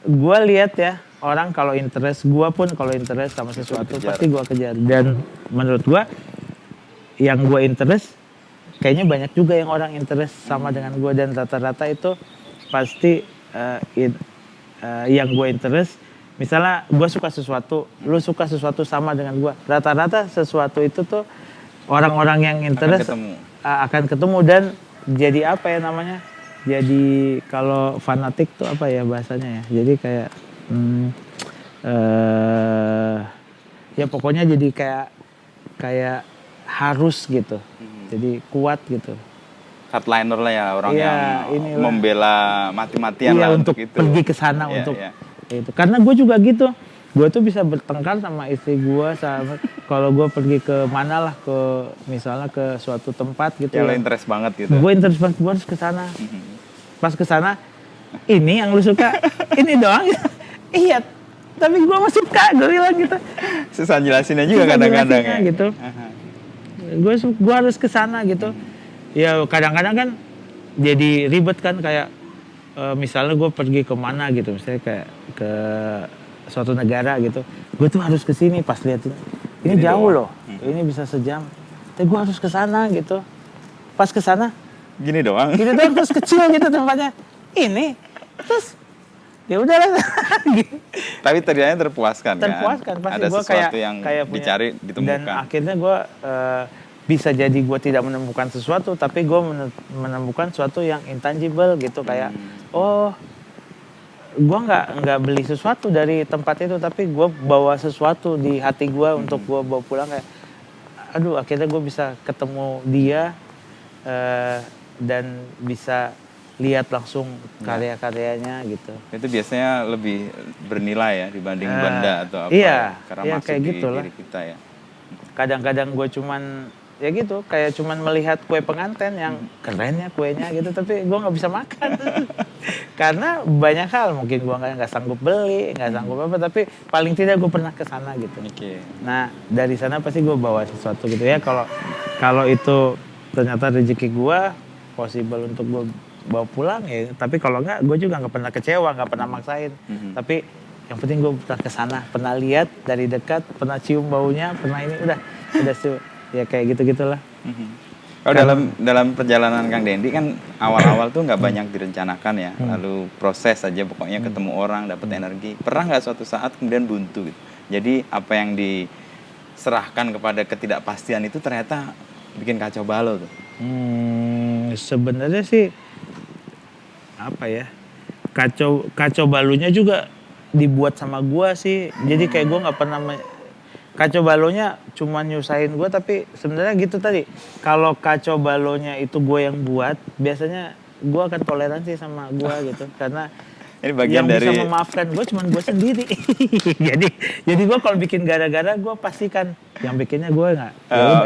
gue lihat ya, orang kalau interest, gue pun kalau interest sama sesuatu pasti gue kejar. Dan menurut gue, yang gue interest, kayaknya banyak juga yang orang interest sama dengan gue, dan rata-rata itu pasti yang gue interest. Misalnya gue suka sesuatu, lu suka sesuatu sama dengan gue, rata-rata sesuatu itu tuh orang-orang yang interest akan ketemu dan jadi apa ya namanya? Jadi kalau fanatik tuh apa ya bahasanya ya? Jadi kayak ya pokoknya jadi kayak harus gitu. Jadi kuat gitu. Hardliner lah ya, orang yang membela mati-matian lah untuk itu. Pergi ke sana untuk itu. Karena gue juga gitu. Gue tuh bisa bertengkar sama istri gue kalau gue pergi ke mana lah, ke misalnya ke suatu tempat gitu. Ya, lo interest banget gitu. Gue interest banget, gue harus ke sana. Pas ke sana, ini yang lu suka, ini doang. Iya, tapi gue masih suka, gue bilang gitu. Susah jelasinnya juga kadang-kadang ya. Gitu. Gue harus ke sana gitu. Ya kadang-kadang kan jadi ribet kan, kayak misalnya gue pergi ke mana gitu, misalnya kayak ke suatu negara gitu, gue tuh harus ke sini. Pas lihat ini jauh loh, ini bisa sejam, tapi gue harus ke sana gitu. Pas ke sana gini doang, terus kecil gitu tempatnya, ini terus ya udah lah. Tapi ternyata terpuaskan pasti. Ada gue sesuatu yang kayak dicari, ditemukan. Dan akhirnya gue bisa jadi gue tidak menemukan sesuatu, tapi gue menemukan sesuatu yang intangible gitu. Kayak gue nggak beli sesuatu dari tempat itu, tapi gue bawa sesuatu di hati gue untuk gue bawa pulang. Kayak aduh, akhirnya gue bisa ketemu dia dan bisa lihat langsung karya-karyanya gitu. Itu biasanya lebih bernilai ya dibanding benda atau apa. Iya, karena masuk kayak di gitu diri kita ya. Kadang-kadang gue cuman ya gitu, kayak cuman melihat kue pengantin yang keren ya kuenya gitu, tapi gue nggak bisa makan. Karena banyak hal, mungkin gue nggak sanggup beli, nggak sanggup apa, tapi paling tidak gue pernah ke sana gitu. Nah dari sana pasti gue bawa sesuatu gitu ya. Kalau itu ternyata rezeki gue, possible untuk gue bawa pulang ya. Tapi kalau enggak, gue juga nggak pernah kecewa, nggak pernah maksain. Tapi yang penting gue pernah ke sana, pernah lihat dari dekat, pernah cium baunya, pernah ini udah ya kayak gitu-gitulah. Kalau dalam perjalanan Kang Dendi kan awal-awal tuh nggak banyak direncanakan ya, lalu proses aja pokoknya ketemu orang, dapat energi. Pernah nggak suatu saat kemudian buntu gitu? Jadi apa yang diserahkan kepada ketidakpastian itu ternyata bikin kacau balau tuh. Sebenarnya sih apa ya, kacau balunya juga dibuat sama gua sih. Jadi kayak gua nggak pernah kacau balonya cuma nyusahin gue, tapi sebenarnya gitu tadi. Kalau kacau balonya itu gue yang buat, biasanya gue akan toleransi sama gue gitu, karena ini bagian yang dari... bisa memaafkan gue cuma gue sendiri. jadi gue kalau bikin gara-gara, gue pastikan yang bikinnya gue nggak.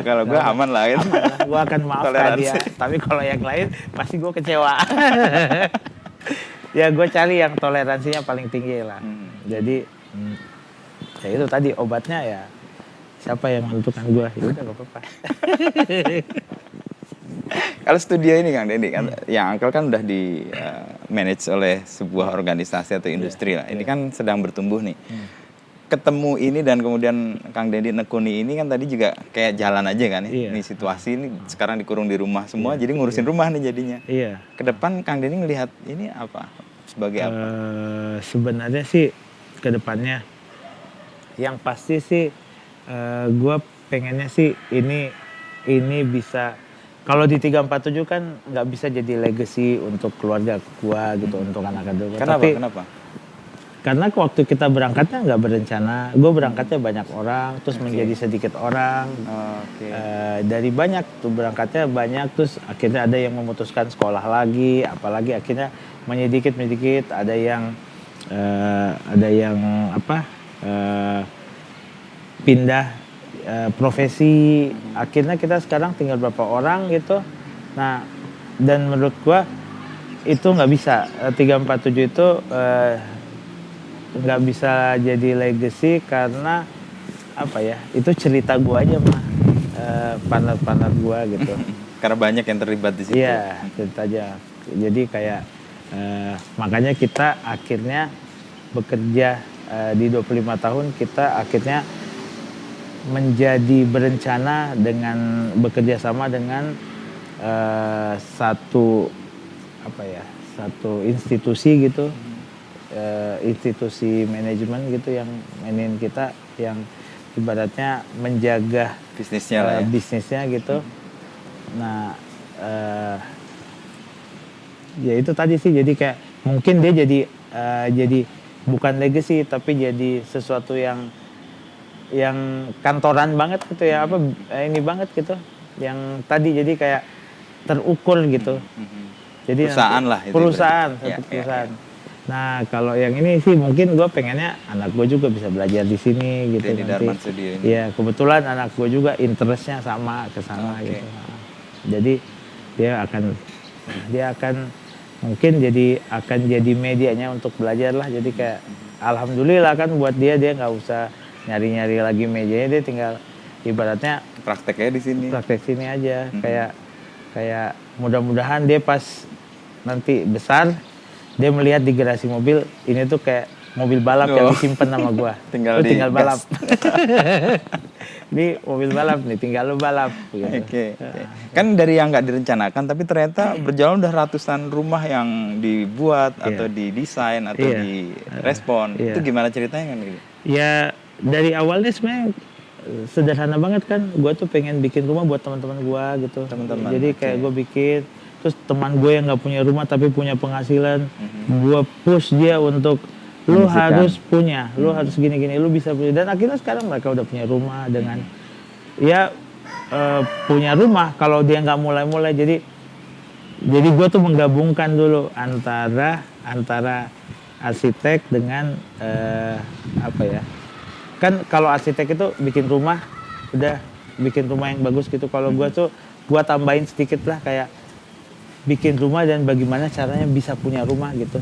Kalau gue aman lah gitu. Aman lah, gue akan maafkan dia. Tapi kalau yang lain pasti gue kecewa. Ya gue cari yang toleransinya paling tinggi lah. Jadi ya itu tadi obatnya ya. Siapa yang menentukan gue? Ya udah gak apa-apa. Kalau studio ini Kang Dendi kan, yang Uncle kan udah di manage oleh sebuah organisasi atau industri lah. Ini kan sedang bertumbuh nih. Ketemu ini dan kemudian Kang Dendi nekuni ini kan tadi juga kayak jalan aja kan ya. Ini situasi ini sekarang dikurung di rumah semua, jadi ngurusin rumah nih jadinya. Kedepan Kang Dendi ngelihat ini apa? Sebagai apa? Sebenarnya sih kedepannya yang pasti sih gue pengennya sih ini bisa, kalau di 347 kan nggak bisa jadi legacy untuk keluarga gue gitu, untuk anak-anak gue. Kenapa? karena waktu kita berangkatnya nggak berencana, gue berangkatnya banyak orang, terus menjadi sedikit orang. Dari banyak tuh berangkatnya banyak, terus akhirnya ada yang memutuskan sekolah lagi, apalagi akhirnya menyedikit, ada yang pindah profesi. Akhirnya kita sekarang tinggal berapa orang gitu. Nah, dan menurut gue itu nggak bisa 347 itu nggak bisa jadi legacy karena apa ya, itu cerita gue aja mah, partner gue gitu. Karena banyak yang terlibat di situ. Iya, cerita aja. Jadi kayak makanya kita akhirnya bekerja di 25 tahun kita akhirnya menjadi berencana dengan bekerja sama dengan satu institusi gitu. Institusi manajemen gitu yang mainin kita, yang ibaratnya menjaga bisnisnya lah ya. Bisnisnya gitu. Nah, ya itu tadi sih, jadi kayak mungkin dia jadi bukan legacy tapi jadi sesuatu yang kantoran banget gitu ya, ini banget gitu. Yang tadi jadi kayak terukur gitu. Jadi perusahaan lah itu. Perusahaan. Ya. Nah, kalau yang ini sih mungkin gue pengennya anak gue juga bisa belajar di sini gitu. Di Darman Studio ini. Iya, kebetulan anak gue juga interestnya sama ke sana gitu. Jadi dia akan mungkin akan jadi medianya untuk belajar lah. Jadi kayak alhamdulillah kan buat dia nggak usah nyari-nyari lagi mejanya, dia tinggal ibaratnya prakteknya di sini. Praktek sini aja. Kayak mudah-mudahan dia pas nanti besar dia melihat di garasi mobil ini tuh kayak mobil balap yang disimpan sama gua. tinggal balap. Ini mobil balap nih, tinggal lu balap. Gitu. Oke. Kan dari yang nggak direncanakan, tapi ternyata berjalan udah ratusan rumah yang dibuat atau didesain atau direspon. Itu gimana ceritanya kan? Ya dari awalnya sebenarnya sederhana banget kan. Gua tuh pengen bikin rumah buat teman-teman gua gitu. Jadi kayak gua bikin. Terus teman gue yang nggak punya rumah tapi punya penghasilan, gue push dia untuk lu harus punya, lu harus gini-gini, lu bisa punya. Dan akhirnya sekarang mereka udah punya rumah dengan punya rumah kalau dia nggak mulai-mulai. Jadi gue tuh menggabungkan dulu antara arsitek dengan kan kalau arsitek itu bikin rumah udah bikin rumah yang bagus gitu. Kalau gue tuh gue tambahin sedikit lah kayak bikin rumah dan bagaimana caranya bisa punya rumah gitu.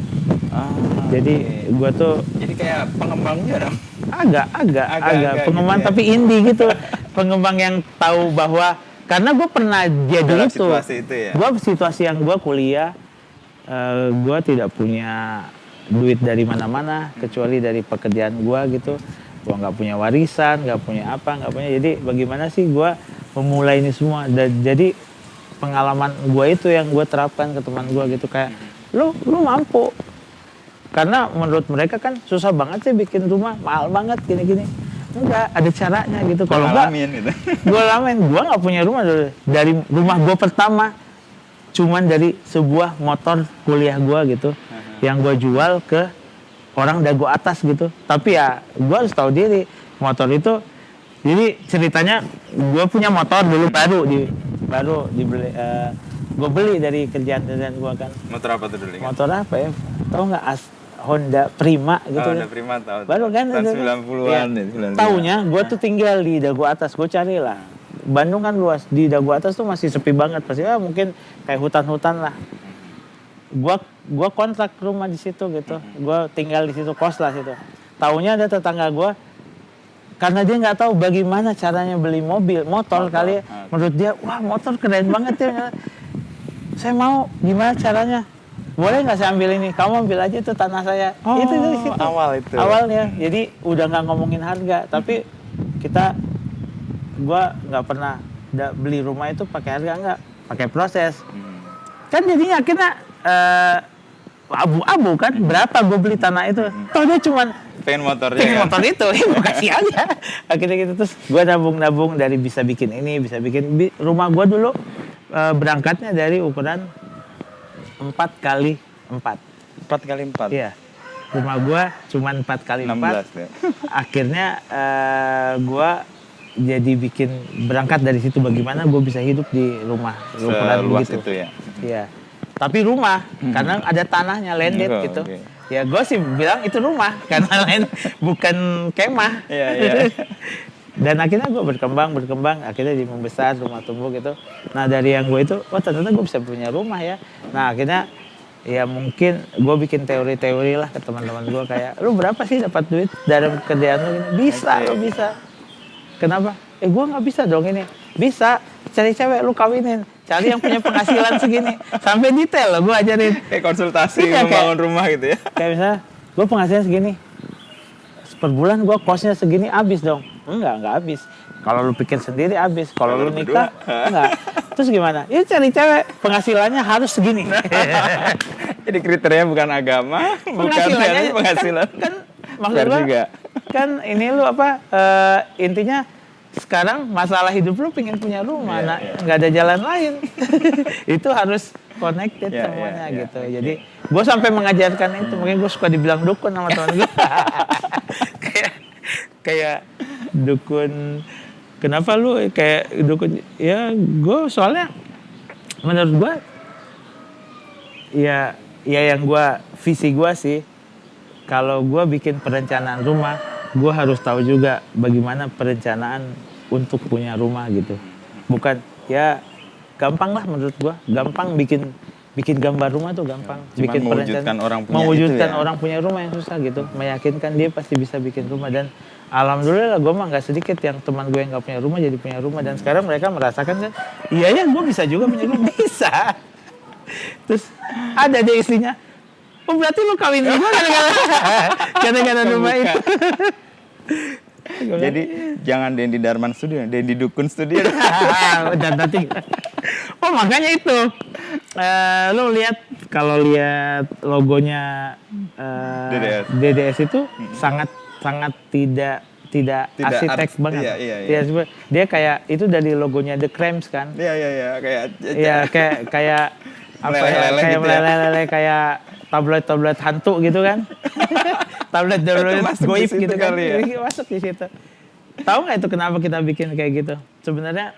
Jadi gue tuh jadi kayak pengembangnya dong. Agak pengembang gitu ya. Tapi indie gitu. Pengembang yang tahu bahwa karena gue pernah jadi itu. Gue situasi yang gue kuliah, gue tidak punya duit dari mana-mana kecuali dari pekerjaan gue gitu. Gue nggak punya warisan, nggak punya. Jadi bagaimana sih gue memulai ini semua. Dan jadi pengalaman gue itu yang gue terapkan ke teman gue gitu, kayak lu mampu, karena menurut mereka kan susah banget sih bikin rumah, mahal banget gini-gini. Enggak, ada caranya gitu. Kalau enggak gitu. gue nggak punya rumah dari rumah gue pertama cuman dari sebuah motor kuliah gue gitu, yang gue jual ke orang dago atas gitu. Tapi ya gue harus tahu diri, motor itu jadi ceritanya gue punya motor dulu baru dibeli, gue beli dari kerjaan gue kan. Motor apa tuh dulu? Motor apa ya? Tahu nggak Honda Prima gitu? Honda Prima tahu. Baru kan? Tahun 90-an ya. Taunya gue tuh tinggal di Dago Atas, gue cari lah. Bandung kan luas, di Dago Atas tuh masih sepi banget pasti. Mungkin kayak hutan-hutan lah. Gue kontrak rumah di situ gitu. Gue tinggal di situ, kos lah situ. Taunya ada tetangga gue, karena dia nggak tahu bagaimana caranya beli motor kali ya. Menurut dia, wah motor keren banget ya. Saya mau, gimana caranya? Boleh nggak saya ambil ini? Kamu ambil aja itu tanah saya. Itu dari situ. Awalnya. Jadi udah nggak ngomongin harga, tapi gue nggak pernah beli rumah itu pakai harga, nggak, pakai proses. Kan jadinya akhirnya abu-abu kan, berapa gue beli tanah itu? Toh dia cuman pengen motornya motor itu, gue kasih aja. Akhirnya gitu, terus gue nabung dari bisa bikin rumah gue dulu berangkatnya dari ukuran 4x4. 4x4? Iya. rumah gua cuma 4x4. 16 ya. Akhirnya gua jadi bikin berangkat dari situ bagaimana gue bisa hidup di rumah ukuran Seluas gitu. itu ya. Iya. Tapi rumah karena ada tanahnya landed Oh, gitu. oke. Ya gue sih bilang itu rumah karena lain bukan kemah. Iya, iya. Dan akhirnya gue berkembang, akhirnya jadi membesar, rumah tumbuh gitu. Nah dari yang gue itu, oh ternyata gue bisa punya rumah ya. Nah akhirnya ya mungkin gue bikin teori-teori lah ke teman-teman gue kayak, lu berapa sih dapat duit dalam kerjaan lu? Bisa, lu bisa. Kenapa? Gue nggak bisa dong ini. Bisa, cari cewek lu kawinin. Cari yang punya penghasilan segini. Sampai detail loh gue ajarin. Kayak konsultasi Iya, membangun rumah gitu ya. Kayak misalnya, gue penghasilan segini. Per bulan gue kosnya segini habis dong. Enggak habis. Kalau lu pikir sendiri habis. Kalau lu nikah, enggak. Terus gimana? Ya cari cewek, penghasilannya harus segini. Jadi kriteria bukan agama, bukan penghasilan. Kan maksud gue, juga. kan ini lu apa, intinya sekarang masalah hidup lu pengen punya rumah, nah nggak ada jalan lain. Itu harus connected semuanya gitu. Jadi gue sampai mengajarkan itu, mungkin gue suka dibilang dukun sama teman gue. kayak dukun, kenapa lu kayak dukun? Ya gue soalnya menurut gue ya yang gue visi gue sih, kalau gue bikin perencanaan rumah, gue harus tahu juga bagaimana perencanaan untuk punya rumah gitu. Bukan ya gampang lah menurut gue, gampang bikin gambar rumah tuh gampang. Cuman bikin mewujudkan orang punya rumah yang susah gitu. Meyakinkan dia pasti bisa bikin rumah. Dan alhamdulillah gue mah nggak sedikit yang teman gue yang nggak punya rumah jadi punya rumah. Dan sekarang mereka merasakan kan, iya ya gue bisa juga punya rumah. Bisa. Terus ada deh istrinya, oh berarti lu kawin gue gara-gara rumah itu. Jadi jangan Dendi Darman Studio, Dendi Dukun Studio. Dan nanti, oh makanya itu, lu lihat kalau lihat logonya DDS itu sangat tidak arsitek arts, banget. Iya. Dia kayak itu dari logonya The Cramps kan. Iya, kayak Iya, kayak apa ya? Kayak gitu ya. meleleh kayak tablet hantu gitu kan. tablet masuk goib di situ gitu kan. kali ya. Masuk di situ. Tahu nggak itu kenapa kita bikin kayak gitu? Sebenarnya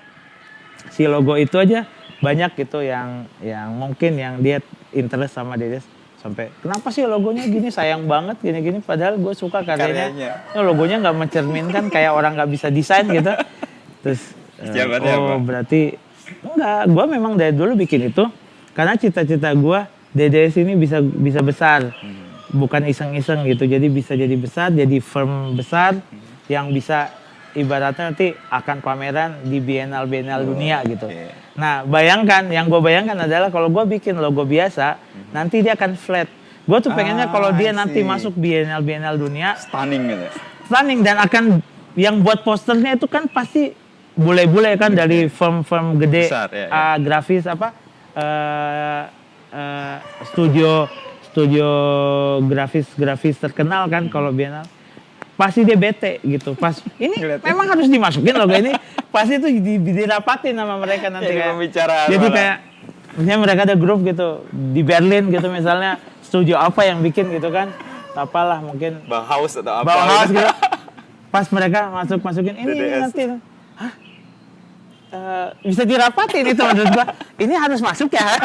si logo itu aja banyak gitu yang mungkin yang dia interest sama dia sampai kenapa sih logonya gini, sayang banget gini padahal gue suka karyanya. Logonya nggak mencerminkan kayak orang nggak bisa desain gitu. Terus berarti enggak, gue memang dari dulu bikin itu karena cita-cita gue DDS ini bisa besar. Bukan iseng-iseng gitu, jadi bisa jadi besar, jadi firm besar yang bisa ibaratnya nanti akan pameran di bienal dunia gitu. Nah bayangkan, yang gue bayangkan adalah kalau gue bikin logo biasa, nanti dia akan flat. Gue tuh pengennya kalau dia nanti masuk bienal dunia, stunning gitu. Stunning, dan akan yang buat posternya itu kan pasti bule-bule kan dari firm gede, besar, grafis apa, studio grafis terkenal kan kalau bienal. Pasti dia bete gitu. Pas ini memang harus dimasukin logo ini. Pasti itu dirapatin sama mereka nanti jadi kayak misalnya mereka ada grup gitu di Berlin gitu misalnya, studio apa yang bikin gitu kan. Apalah mungkin Bauhaus atau apa. Bauhaus gitu. Pas mereka masukin ini nanti. Hah? Bisa dirapatin itu menurut gua. Ini harus masuk ya.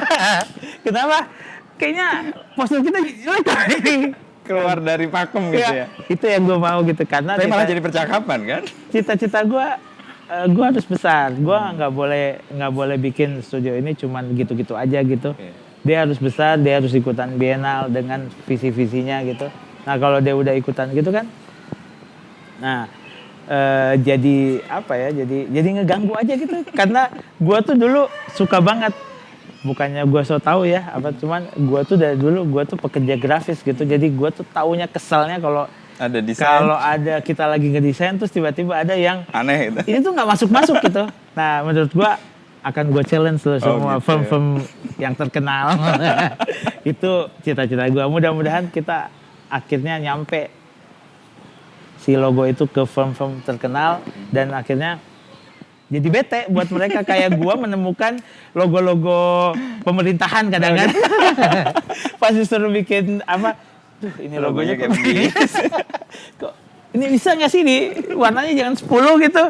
Kenapa? Kayaknya poster kita jelek keluar dari pakem gitu ya. Itu yang gue mau gitu karena tapi malah jadi percakapan kan. Cita-cita gue harus besar. Gue nggak boleh bikin studio ini cuman gitu-gitu aja gitu. Dia harus besar, dia harus ikutan bienal dengan visi-visinya gitu. Nah kalau dia udah ikutan gitu kan, nah jadi apa ya? Jadi ngeganggu aja gitu. Karena gue tuh dulu suka banget. Bukannya gue so tahu ya, cuman gue tuh dari dulu gue tuh pekerja grafis gitu, jadi gue tuh taunya kesalnya kalau ada desain, kalau ada kita lagi ngedesain terus tiba-tiba ada yang aneh gitu. Ini tuh nggak masuk gitu. Nah menurut gue akan gue challenge loh semua gitu firm yang terkenal. Itu cita-cita gue. Mudah-mudahan kita akhirnya nyampe si logo itu ke firm terkenal dan akhirnya jadi bete buat mereka kayak gua menemukan logo-logo pemerintahan kadang-kadang. Pas disuruh bikin apa Duh, ini Logonya logonya kayak kok begini. kok ini bisa nggak sih di warnanya jangan 10 gitu,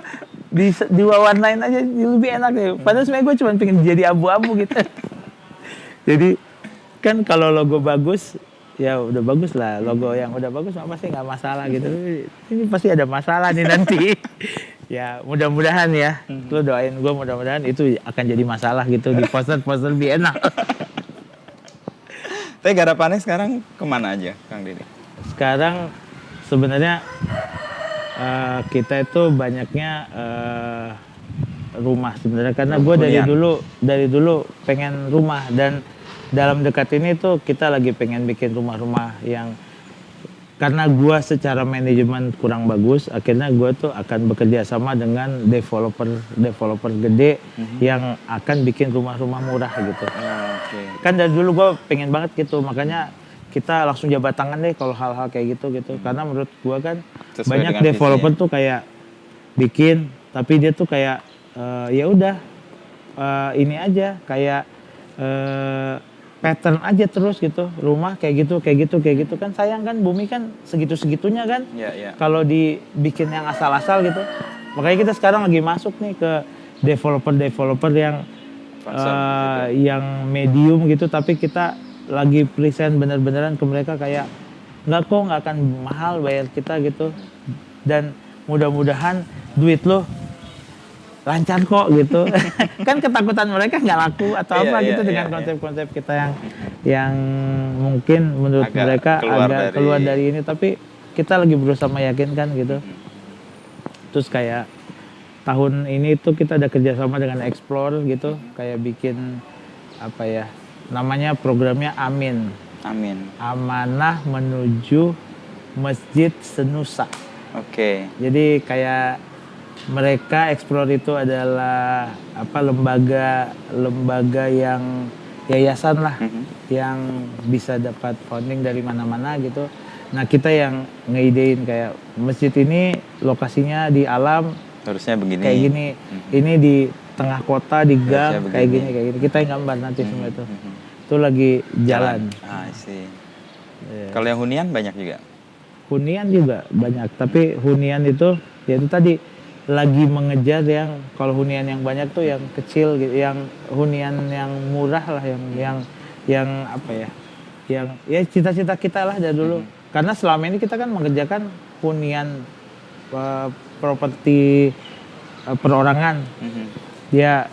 diwarnain aja lebih enak deh. Padahal sebenarnya gue cuma pengen jadi abu-abu gitu. Jadi kan kalau logo bagus ya udah bagus lah, logo yang udah bagus mah pasti nggak masalah gitu. Ini pasti ada masalah nih nanti. Ya mudah-mudahan ya, lu doain gue mudah-mudahan itu akan jadi masalah gitu di poster-poster lebih enak. Tapi garapannya sekarang kemana aja, Kang Deddy? Sekarang sebenarnya kita itu banyaknya rumah sebenarnya, karena gue dari dulu pengen rumah, dan dalam dekat ini tuh kita lagi pengen bikin rumah-rumah yang, karena gue secara manajemen kurang bagus, akhirnya gue tuh akan bekerja sama dengan developer gede yang akan bikin rumah-rumah murah gitu. Kan dari dulu gue pengen banget gitu, makanya kita langsung jabat tangan deh kalau hal-hal kayak gitu. Karena menurut gue kan Sesuai banyak dengan developer visinya. tuh kayak bikin, tapi dia tuh kayak ya udah ini aja kayak pattern aja terus gitu, rumah kayak gitu kan sayang kan, bumi kan segitu-segitunya kan. Iya. Kalau dibikin yang asal-asal gitu. Makanya kita sekarang lagi masuk nih ke developer yang yang medium gitu, tapi kita lagi present bener-beneran ke mereka kayak nggak akan mahal bayar kita gitu, dan mudah-mudahan duit lo lancar kok gitu. Kan ketakutan mereka nggak laku atau apa gitu dengan konsep-konsep kita yang mungkin menurut mereka agak keluar dari ini, tapi kita lagi berusaha meyakinkan gitu. Terus kayak tahun ini tuh kita ada kerjasama dengan Explore gitu, kayak bikin apa ya namanya, programnya Amin. Amanah Menuju Masjid Senusa. Oke. Jadi kayak mereka Explore itu adalah apa, lembaga yang yayasan lah, yang bisa dapat funding dari mana-mana gitu. Nah kita yang ngeidein kayak masjid ini lokasinya di alam, harusnya begini, kayak gini, ini di tengah kota di gang kayak gini. Kita yang gambar nanti semua itu lagi jalan. Sih. Kalau yang hunian banyak juga. Hunian juga banyak, tapi hunian itu ya itu tadi lagi mengejar yang, kalau hunian yang banyak tuh yang kecil gitu, yang hunian yang murah lah, yang apa ya, yang ya cita-cita kita lah dari dulu. Karena selama ini kita kan mengerjakan hunian properti perorangan. Ya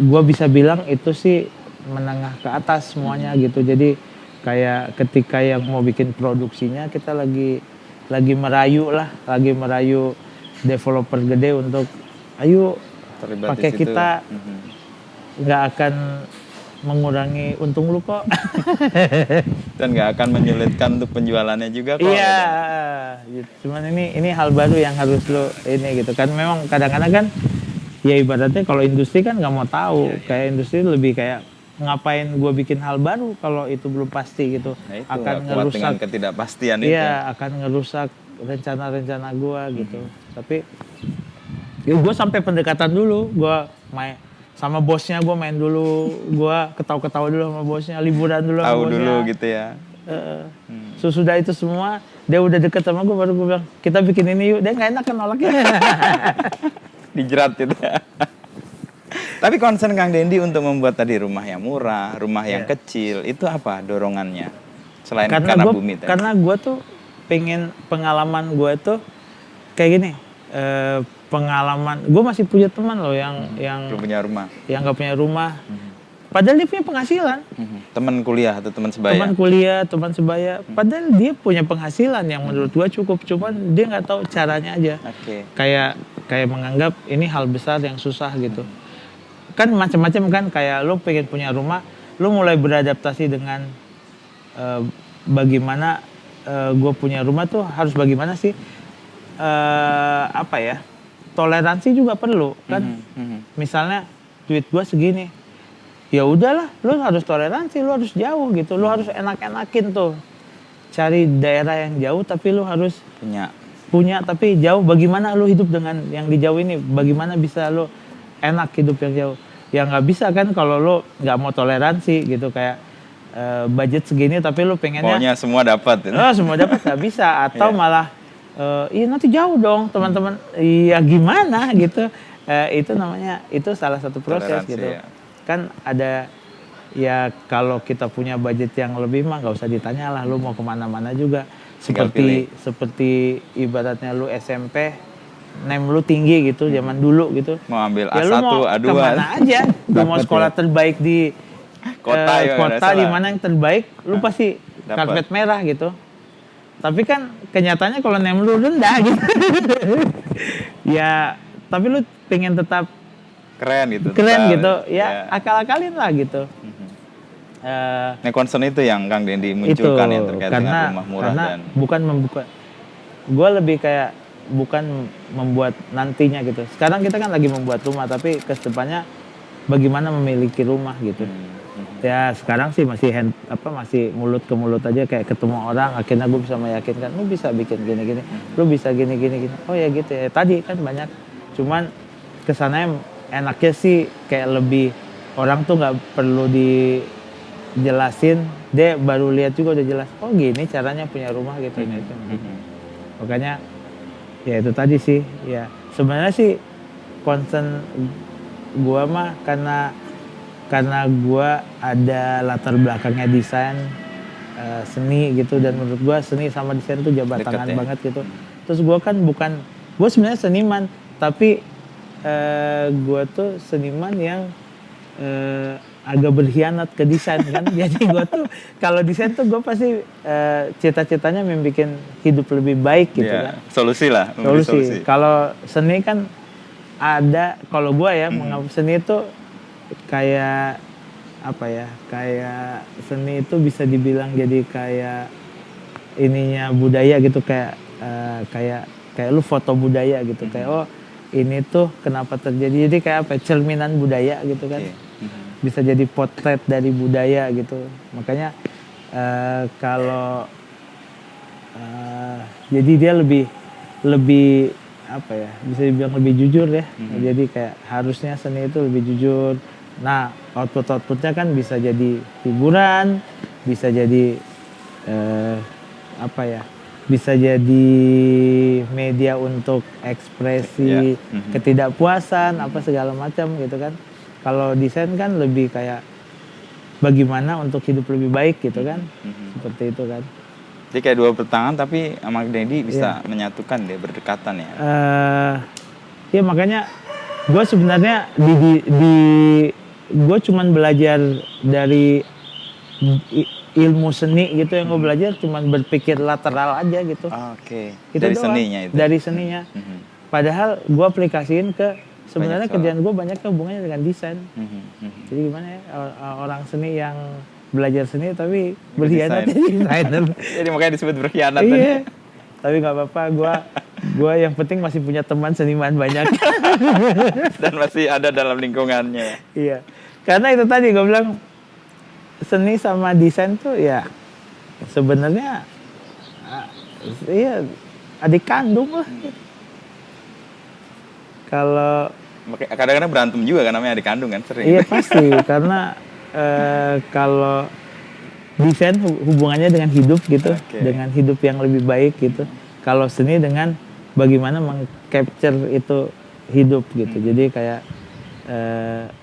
gue bisa bilang itu sih menengah ke atas semuanya gitu. Jadi kayak ketika yang mau bikin produksinya, kita lagi merayu developer gede untuk ayo pakai kita, nggak akan mengurangi untung lu kok. Dan nggak akan menyulitkan untuk penjualannya juga kok. Iya, gitu. Cuman ini hal baru yang harus lu ini gitu kan. Memang kadang-kadang kan ya ibaratnya kalau industri kan nggak mau tahu, kayak industri lebih kayak ngapain gue bikin hal baru kalau itu belum pasti gitu. Nah, itu akan ngerusak dengan ketidakpastian itu. Iya, akan ngerusak rencana-rencana gue gitu. Tapi ya gue sampai pendekatan dulu, gue main sama bosnya, gue main dulu, gue ketawa-ketawa dulu sama bosnya, liburan dulu sama bosnya. Tahu dulu gitu ya. Sesudah itu semua dia udah deket sama gue, baru gue bilang kita bikin ini yuk. Dia nggak enak kan nolaknya. Dijerat gitu ya. Tapi concern Kang Dendi untuk membuat tadi rumah yang murah, rumah yang kecil, itu apa dorongannya? Selain karena bumi tadi. Karena gue tuh pengen, pengalaman gue tuh kayak gini, pengalaman gue masih punya teman loh yang belum punya rumah, yang nggak punya rumah, padahal dia punya penghasilan. Teman kuliah atau teman sebaya? Teman sebaya, padahal dia punya penghasilan yang menurut gue cukup, cuman dia nggak tahu caranya aja. Kayak menganggap ini hal besar yang susah gitu. Kan macam-macam kan, kayak lo pengen punya rumah, lo mulai beradaptasi dengan bagaimana gue punya rumah tuh harus bagaimana sih, apa ya, toleransi juga perlu kan. Misalnya duit gue segini, ya udahlah, lo harus toleransi, lo harus jauh gitu, lo harus enak-enakin tuh, cari daerah yang jauh tapi lo harus punya tapi jauh. Bagaimana lo hidup dengan yang di jauh ini, bagaimana bisa lo enak hidup yang jauh. Ya nggak bisa kan kalau lo nggak mau toleransi gitu. Kayak budget segini tapi lu pengennya Maunya semua dapat. Gitu. semua dapat nggak bisa atau Iya. malah iya nanti jauh dong teman-teman. Iya gimana gitu. Itu namanya itu salah satu proses Toleransi, gitu. ya. Kan ada ya kalau kita punya budget yang lebih mah nggak usah ditanya lah lu mau kemana-mana juga. Tinggal pilih. Seperti ibaratnya lu SMP nem lu tinggi gitu zaman dulu gitu. Mau ambil Ya A1, lu mau A2. kemana aja. Lu mau Dapat sekolah ya. terbaik di Kota ya, nggak kota di salah. mana yang terbaik, lu pasti dapat. karpet merah gitu. Tapi kan kenyataannya kalau nem lu rendah gitu. Ya, tapi lu pengen tetap Keren gitu. keren tetap. gitu. Ya, akal-akalin lah gitu. Nah, concern itu yang Kang Dendi Itu munculkan ya terkait dengan karena rumah murah karena dan bukan membuka. Gue lebih kayak bukan membuat nantinya gitu. Sekarang kita kan lagi membuat rumah, tapi kedepannya bagaimana memiliki rumah gitu. Ya sekarang sih masih masih mulut ke mulut aja kayak ketemu orang akhirnya gue bisa meyakinkan lu bisa bikin gini-gini, lu bisa gini-gini. Oh ya gitu ya. Tadi kan banyak, cuman kesananya enaknya sih kayak lebih orang tuh nggak perlu dijelasin, dia baru lihat juga udah jelas. Oh gini caranya punya rumah gitu. Gitu. Makanya ya itu tadi sih ya sebenarnya sih concern gua mah karena gua ada latar belakangnya desain seni gitu dan menurut gua seni sama desain tuh jabat Deket tangan ya? banget gitu. Terus gua kan gua sebenarnya seniman tapi gua tuh seniman yang agak berkhianat ke desain kan. Jadi gua tuh kalau desain tuh gua pasti cita-citanya membuat hidup lebih baik gitu ya, kan. solusi lah. memberi Solusi. Kalau seni kan ada, kalau gua ya menganggap seni itu kayak apa ya? Kayak seni itu bisa dibilang jadi kayak ininya budaya gitu kayak lu foto budaya gitu kayak oh ini tuh kenapa terjadi jadi kayak apa cerminan budaya gitu kan. Bisa jadi potret dari budaya gitu. Makanya kalau jadi dia lebih apa ya bisa dibilang lebih jujur ya. Jadi kayak harusnya seni itu lebih jujur. Nah outputnya kan bisa jadi hiburan, bisa jadi apa ya bisa jadi media untuk ekspresi ketidakpuasan apa segala macam gitu kan. Kalau desain kan lebih kayak bagaimana untuk hidup lebih baik gitu kan. Seperti itu kan. Jadi kayak dua pertangan tapi sama Dendi bisa menyatukan dia berdekatan ya. Ya makanya gue sebenarnya gue cuman belajar dari ilmu seni gitu yang gue belajar cuman berpikir lateral aja gitu. Oke. Itu Dari doang. seninya itu. Dari seninya. Padahal gue aplikasiin ke sebenarnya kerjaan gue banyak hubungannya dengan desain. Jadi gimana ya orang seni yang belajar seni tapi berkhianat jadi desainer. Jadi makanya disebut berkhianat. Iya. Tapi nggak apa-apa, gue yang penting masih punya teman seniman banyak. Dan masih ada dalam lingkungannya. Iya. Karena itu tadi gue bilang seni sama desain tuh ya sebenarnya iya adik kandung lah. Kalau kadang-kadang berantem juga kan namanya adik kandung kan sering. iya pasti karena kalau desain hubungannya dengan hidup gitu, dengan hidup yang lebih baik gitu. Kalau seni dengan bagaimana meng-capture itu hidup gitu. Jadi kayak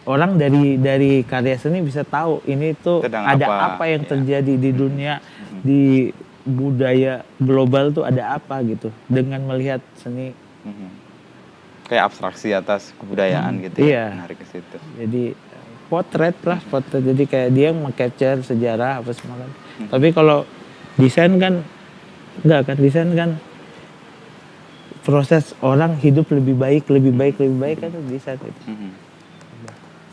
orang dari karya seni bisa tahu ini tuh ada apa yang terjadi di dunia, di budaya global tuh ada apa gitu dengan melihat seni. Kayak abstraksi atas kebudayaan gitu iya. Menarik ke situ. Jadi potret. Jadi kayak dia meng-capture sejarah apa semua kan. Tapi kalau desain kan enggak kan, desain kan proses orang hidup lebih baik kan desain itu.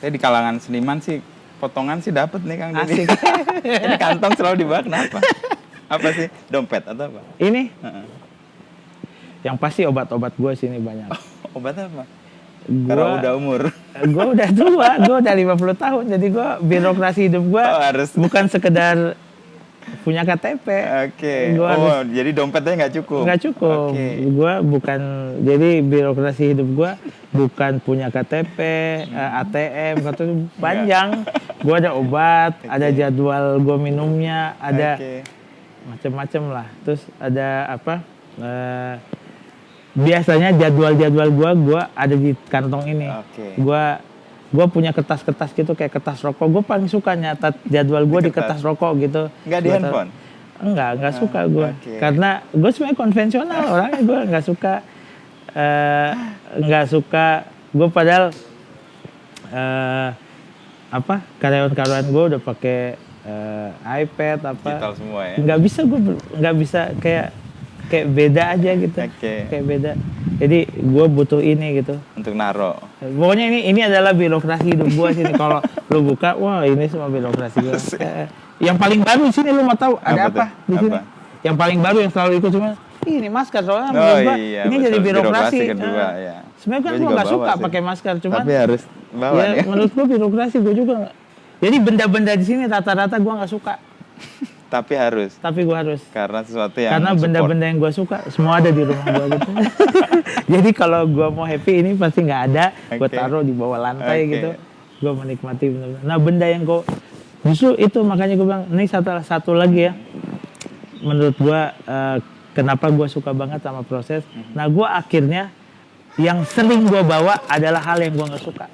Saya di kalangan seniman sih potongan sih dapat nih Kang Dendi. Ini kantong selalu dibawa kenapa? Apa sih? Dompet atau apa? Ini yang pasti obat-obat gue sini banyak. Obat apa? Karena udah umur. Gue udah tua, gue udah 50 tahun. Jadi gue birokrasi hidup gue bukan sekedar punya KTP. Oke. Gua Oh, jadi dompetnya nggak cukup. nggak cukup. Oke. Gua bukan, jadi birokrasi hidup gua bukan punya KTP, ATM, kartu panjang. Gua ada obat, ada jadwal gua minumnya, ada Oke. macem-macem lah. Terus ada apa? Biasanya jadwal-jadwal gua ada di kantong ini. Oke. Gua punya kertas-kertas gitu kayak kertas rokok. Gue paling suka nyatat jadwal gue di kertas rokok gitu. Nggak di Gua handphone? Enggak suka gue. Oke. Karena gue sebenarnya konvensional orangnya, gue nggak suka. Gue padahal karyawan-karyawan gue udah pakai iPad apa. Digital semua ya. Nggak bisa kayak beda aja gitu. Oke. Kayak beda. Jadi gue butuh ini gitu. Untuk naro. Pokoknya ini adalah birokrasi hidup gua sini. Kalau lu buka, wah ini semua birokrasi gua. Yang paling baru di sini lu mau tahu ada apa di sini? Apa? Yang paling baru yang selalu ikut cuma ini masker soalnya Oh menurut gua iya, ini betul. jadi birokrasi. Kedua, ya. Sebenarnya kan Gua gua juga nggak bawa suka sih. pakai masker, cuman Tapi harus bawa ya, ya. menurut gua birokrasi gua juga nggak. Jadi benda-benda di sini rata-rata gua nggak suka, Tapi harus. tapi gua harus. Karena sesuatu yang Karena mensupport. benda-benda yang gue suka semua ada di rumah gue gitu. Jadi kalau gue mau happy ini pasti nggak ada, gue Oke. taruh di bawah lantai Oke. gitu. Gue menikmati benar-benar. Nah benda yang gue justru itu makanya gue bilang ini satu lagi ya. Menurut gue kenapa gue suka banget sama proses. Nah gue akhirnya yang sering gue bawa adalah hal yang gue nggak suka.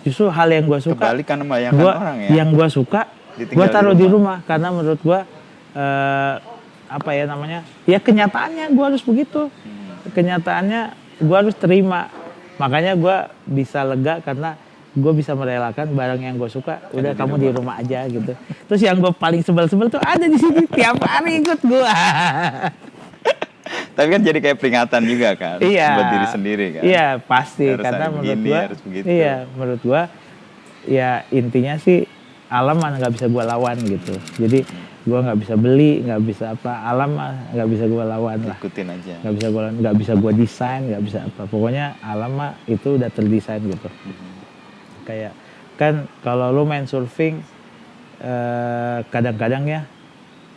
Justru hal yang gue suka. Kebalikan membayangkan Gua, orang ya. yang gue suka, Ditinggal gue di taruh di rumah. rumah karena menurut gue apa ya namanya? Ya kenyataannya gue harus begitu. Kenyataannya gue harus terima. Makanya gue bisa lega karena gue bisa merelakan barang yang gue suka. Udah kamu di rumah aja gitu. Terus yang gue paling sebel-sebel tuh ada di sini tiap hari ikut gue. Tapi kan jadi kayak peringatan juga kan. Iya. Buat diri sendiri kan. Iya pasti Harus karena ada menurut begini, gua. harus begitu. Iya menurut gua. Ya intinya sih alam mah nggak bisa gua lawan gitu. Jadi gua nggak bisa beli, nggak bisa apa. Alam mah nggak bisa gua lawan lah. Ikutin aja. Nggak bisa gua desain, nggak bisa apa. Pokoknya alam mah itu udah terdesain gitu. Kayak kan kalau lu main surfing kadang-kadang ya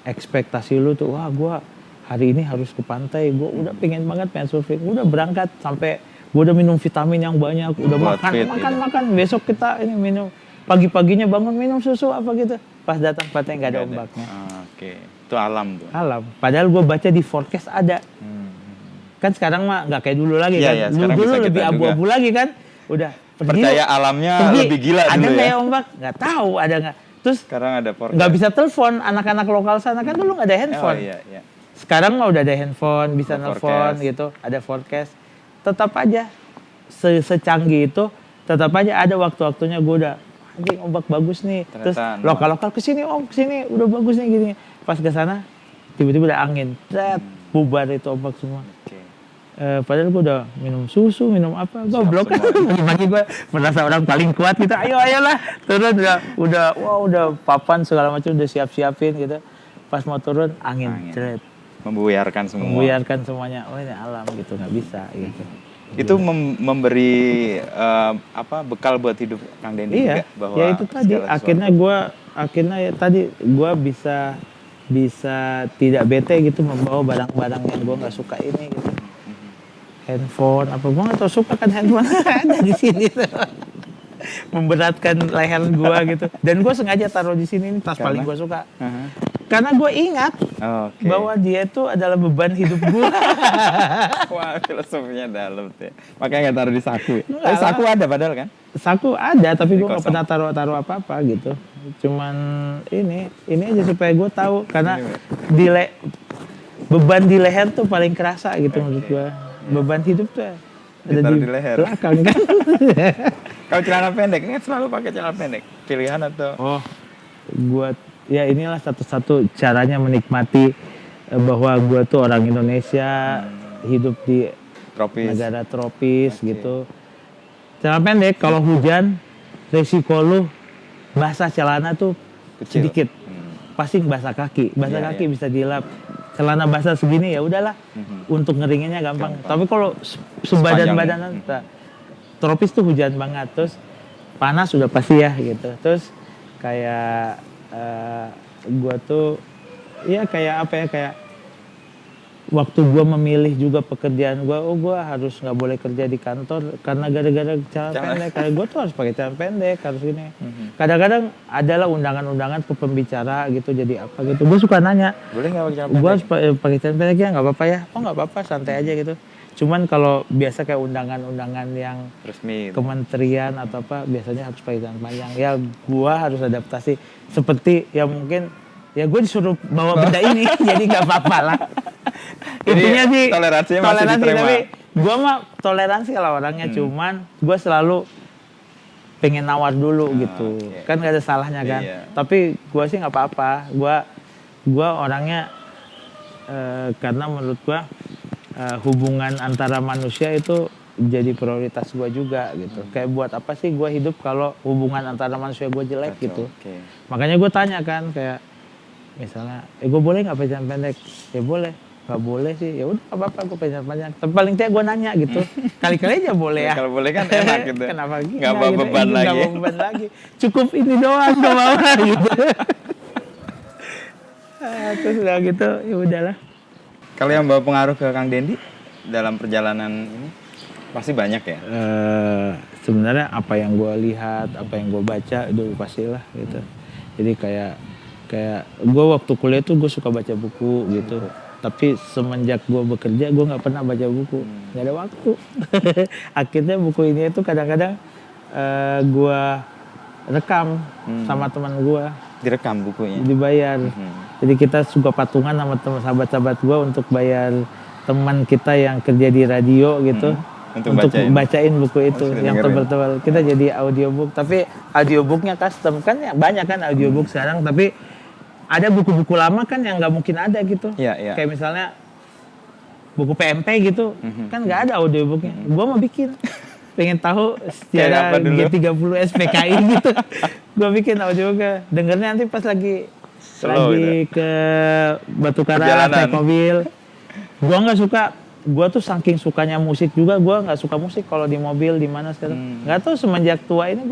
ekspektasi lu tuh wah gua hari ini harus ke pantai, gue udah pengen banget main surfing, udah berangkat sampai gue udah minum vitamin yang banyak, udah Buat makan, fit, besok kita ini minum, pagi-paginya bangun minum susu apa gitu, pas datang pantai nggak ada ombaknya. Oke, itu alam tuh. Alam, padahal gue baca di forecast ada, kan sekarang mah nggak kayak dulu lagi Iya, kan, iya, sekarang dulu bisa kita lebih abu-abu lagi kan, udah Percaya alamnya lebih gila ada dulu nggak ya. ya ombak, nggak tahu ada nggak, terus Sekarang ada forecast. nggak bisa telepon anak-anak lokal sana kan dulu nggak ada Oh handphone. iya, iya. Sekarang mah udah ada handphone, bisa Ada nelfon forecast. gitu, ada forecast. Tetap aja secanggih itu, tetap aja ada waktu-waktunya gue udah anjing ombak bagus nih. Terus Ternyata lokal-lokal kesini kesini udah bagus nih gini. Pas ke sana tiba-tiba ada angin, bubar itu ombak semua. Oke. Padahal gue udah minum susu, minum apa, goblok. semua. Pagi gue merasa orang paling kuat gitu. Ayolah turun udah papan segala macam udah siap-siapin gitu. Pas mau turun angin. Ceret. Membuyarkan semua. Membuyarkan semuanya. Oh ini alam gitu, nggak bisa gitu. Itu memberi bekal buat hidup Kang Dendi Iya, juga bahwa ya itu tadi. segala Akhirnya gue bisa tidak bete gitu membawa barang-barang yang gue nggak suka ini gitu. Handphone apa gue nggak tau suka kan handphone ada di sini tuh. Memberatkan leher gue gitu. Dan gue sengaja taruh di sini ini tas paling gue suka. Karena gue ingat Oke. bahwa dia itu adalah beban hidup gue. Wah, filosofinya dalam tuh. Ya. Makanya nggak taruh di saku. Ya? Enggak lah. Saku ada padahal kan? Saku ada tapi gue nggak Kosong. pernah taruh apa-apa gitu. Cuman ini aja supaya gue tahu karena beban di leher tuh paling kerasa gitu menurut gue. Beban hidup tuh ada Ditaruh di leher. belakang kan. Kalau celana pendek, ini kan selalu pakai celana pendek. Pilihan atau? Oh, ya inilah satu-satu caranya menikmati bahwa gue tuh orang Indonesia hidup di Tropis. negara tropis gitu. Celana pendek kalau hujan resiko lu basah celana tuh Kecil. sedikit. Pasti basah kaki. Basah Iya, kaki iya. bisa dilap. Celana basah segini ya udahlah. Untuk ngeringinnya gampang. Tapi kalau sebadan-badanan tropis tuh hujan banget terus panas udah pasti ya gitu. Terus kayak gue tuh ya kayak apa ya, kayak waktu gue memilih juga pekerjaan gue, gue harus nggak boleh kerja di kantor karena gara-gara celana pendek. Karena gue tuh harus pakai celana pendek, harus gini. Kadang-kadang adalah undangan-undangan ke pembicara gitu, jadi apa gitu. Gue suka nanya, Boleh nggak pakai celana pendek? gue harus pakai celana pendek ya, nggak apa-apa ya? Oh nggak apa-apa, santai aja gitu. Cuman kalau biasa kayak undangan-undangan yang Resmi. Gitu. kementerian atau apa, biasanya harus pakai celana panjang. Ya gue harus adaptasi. Seperti ya mungkin ya gue disuruh bawa benda ini, jadi nggak apa-apa lah. Jadi, Intinya sih toleransinya masih diterima. tapi gue mah toleransi kalau orangnya, cuman gue selalu pengen nawar dulu gitu. Okay. Kan gak ada salahnya kan. Iya. Tapi gue sih nggak apa-apa. Gue orangnya karena menurut gue hubungan antara manusia itu jadi prioritas gue juga gitu. Kayak buat apa sih gue hidup kalau hubungan antara manusia gue jelek gitu. Okay. Makanya gue tanya kan, kayak misalnya, gue boleh nggak pakai celana pendek? Ya boleh. Nggak boleh sih, ya udah apa-apa gue pakai celana panjang. Tapi paling tidak gue nanya gitu. Kali-kali aja boleh ya. Kalau boleh kan enak gitu. Kenapa gitu? Nggak bawa beban lagi. Nggak bawa beban lagi. Cukup ini doang ke bawah gitu. Terus udah gitu, ya udahlah. Kalau yang bawa pengaruh ke Kang Dendi dalam perjalanan ini pasti banyak ya. Sebenarnya apa yang gue lihat, apa yang gue baca itu pastilah gitu. Jadi kayak gue waktu kuliah tuh gue suka baca buku gitu. Tapi semenjak gue bekerja gue nggak pernah baca buku, nggak ada waktu. Akhirnya buku ini tuh kadang-kadang gue rekam sama teman gue. Direkam bukunya. Dibayar. Jadi kita suka patungan sama teman sahabat-sahabat gue untuk bayar teman kita yang kerja di radio gitu. Untuk bacain buku itu yang tebal-tebal. Kita jadi audiobook, tapi audiobooknya custom kan ya, banyak kan audiobook sekarang, tapi ada buku-buku lama kan yang nggak mungkin ada gitu. Iya. Kayak misalnya buku PMP gitu, kan nggak ada audiobooknya. Gua mau bikin, pengen tahu sejarah G30 SPKI gitu. Gua bikin audiobooknya, dengernya nanti pas lagi gitu. Ke Batu Karang naik mobil. Gua nggak suka. Gua tuh saking sukanya musik juga, gua nggak suka musik kalau di mobil di mana sekarang. Nggak tahu semenjak tua ini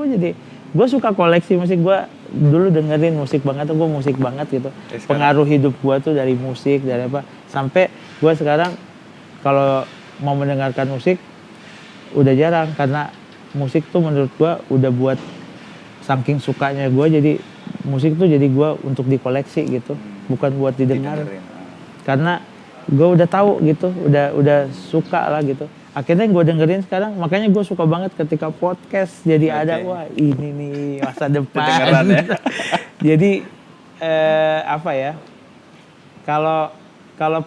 gue suka koleksi musik. Gue dulu dengerin musik banget, gue musik banget gitu. Pengaruh hidup gue tuh dari musik, dari apa, sampai gue sekarang kalau mau mendengarkan musik udah jarang, karena musik tuh menurut gue udah buat saking sukanya gue, jadi musik tuh jadi gue untuk dikoleksi gitu, bukan buat didengar. Karena gue udah tahu gitu, udah suka lah gitu. Akhirnya gue dengerin sekarang, makanya gue suka banget ketika podcast jadi ada, wah ini nih masa depan. Ya? Jadi apa ya, kalau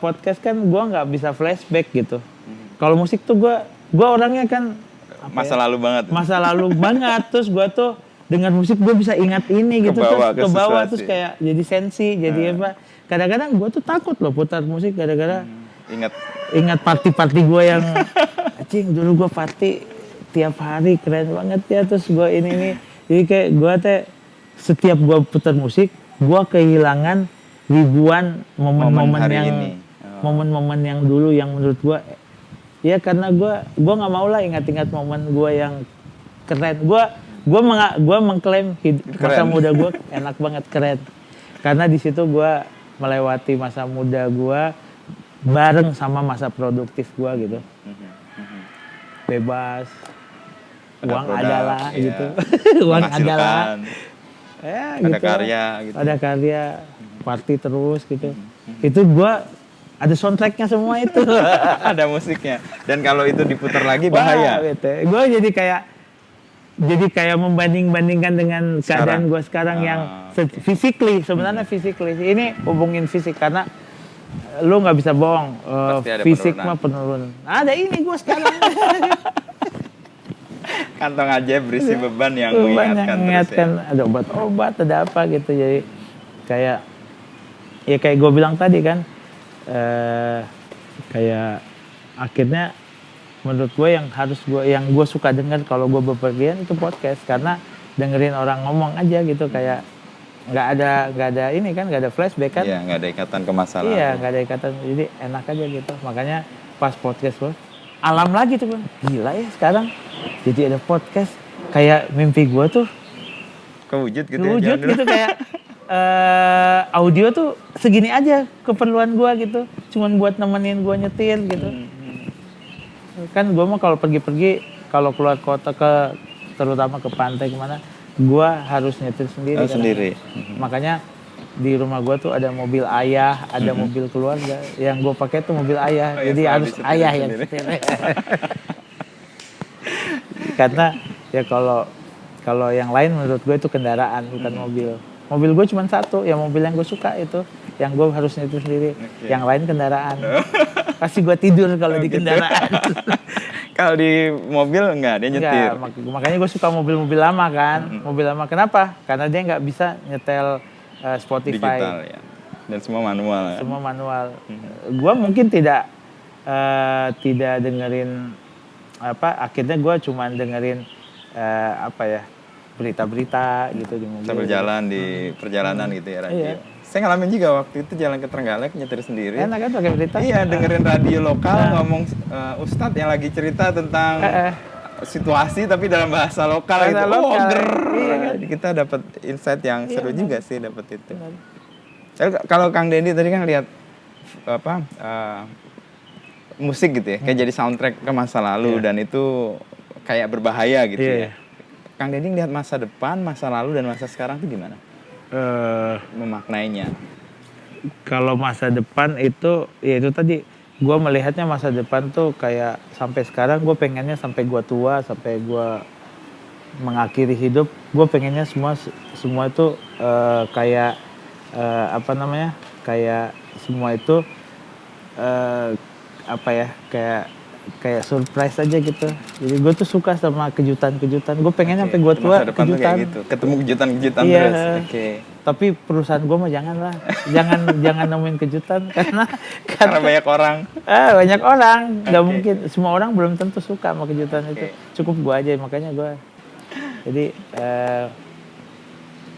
podcast kan gue nggak bisa flashback gitu. Kalau musik tuh gue orangnya kan masa lalu banget. Terus gue tuh dengar musik gue bisa ingat ini gitu, ke bawah terus kayak jadi sensi, jadi apa. Kadang-kadang gue tuh takut loh putar musik gara-gara ingat party gue yang anjing, dulu gue party tiap hari keren banget ya. Terus gue ini jadi kayak gue setiap gue putar musik gue kehilangan ribuan momen-momen yang dulu yang menurut gue ya, karena gue nggak mau lah ingat-ingat momen gue yang keren. Gue mengklaim masa muda gue enak banget, keren, karena di situ gue melewati masa muda gue bareng sama masa produktif gue gitu. Bebas, uang adalah ya. Gitu. Uang adalah ya, ada gitu. Karya gitu. Ada karya, party terus gitu. Itu gue ada soundtracknya semua itu. Ada musiknya. Dan kalau itu diputar lagi bahaya. Gitu. Gue jadi kayak membanding-bandingkan dengan keadaan gue sekarang yang physically, sebenarnya physically. Ini hubungin fisik, karena lu nggak bisa bohong, fisik mah penurunan. Ada ini gue sekarang. Kantong aja berisi beban yang mengingatkan ya. Ada obat-obat, ada apa gitu. Jadi kayak gue bilang tadi kan, kayak akhirnya menurut gue yang gue suka dengar kalau gue bepergian itu podcast, karena dengerin orang ngomong aja gitu, kayak nggak ada ini kan, nggak ada flashback kan. Iya, nggak ada ikatan ke masa lalu. Iya, nggak ada ikatan, jadi enak aja gitu. Makanya pas podcast gue alam lagi tuh, gila ya sekarang jadi ada podcast, kayak mimpi gue tuh kewujud gitu. Kewujud gitu kayak audio tuh segini aja keperluan gua gitu, cuman buat nemenin gua nyetir gitu. Kan gua mah kalau pergi-pergi, kalau keluar kota terutama ke pantai kemana, gua harus nyetir sendiri. Sendiri. Makanya di rumah gua tuh ada mobil ayah, ada mobil keluarga. Yang gua pakai tuh mobil ayah, jadi harus ayah yang setir. Karena ya kalau yang lain menurut gue itu kendaraan bukan mobil. Mobil gue cuma satu, ya mobil yang gue suka itu, yang gue harus nyetir sendiri. Yang lain kendaraan. Pasti gue tidur kalau di kendaraan. Kalau di mobil enggak, dia nyetir. Makanya gue suka mobil-mobil lama kan. Mobil lama kenapa? Karena dia nggak bisa nyetel Spotify. Digital ya. Dan semua manual. Semua manual. Gue mungkin tidak dengerin akhirnya gue cuman dengerin berita-berita gitu di mobil. Sambil jalan di perjalanan gitu ya radio. Iya. Saya ngalamin juga waktu itu jalan ke Trenggalek nyetir sendiri. Enak kan pakai berita? Iya, dengerin radio lokal ngomong Ustadz yang lagi cerita tentang situasi tapi dalam bahasa lokal itu. Iya kan? Kita dapat insight yang seru juga sih dapat itu. Kalau Kang Dendi tadi kan lihat musik gitu ya, kayak jadi soundtrack ke masa lalu dan itu kayak berbahaya gitu ya. Kang Dendi lihat masa depan, masa lalu dan masa sekarang itu gimana? Memaknainya. Kalau masa depan itu, ya itu tadi gue melihatnya masa depan tuh kayak sampai sekarang gue pengennya sampai gue tua, sampai gue mengakhiri hidup, gue pengennya semua itu kayak kayak semua itu kayak surprise aja gitu. Jadi gue tuh suka sama kejutan-kejutan. Gue pengen sampai gue tua kejutan. Gitu. Ketemu kejutan-kejutan iya. terus. Tapi perusahaan gue mah jangan lah. jangan nemuin kejutan karena banyak orang. Banyak orang. Gak mungkin. Semua orang belum tentu suka sama kejutan itu. Cukup gue aja. Makanya gue. Jadi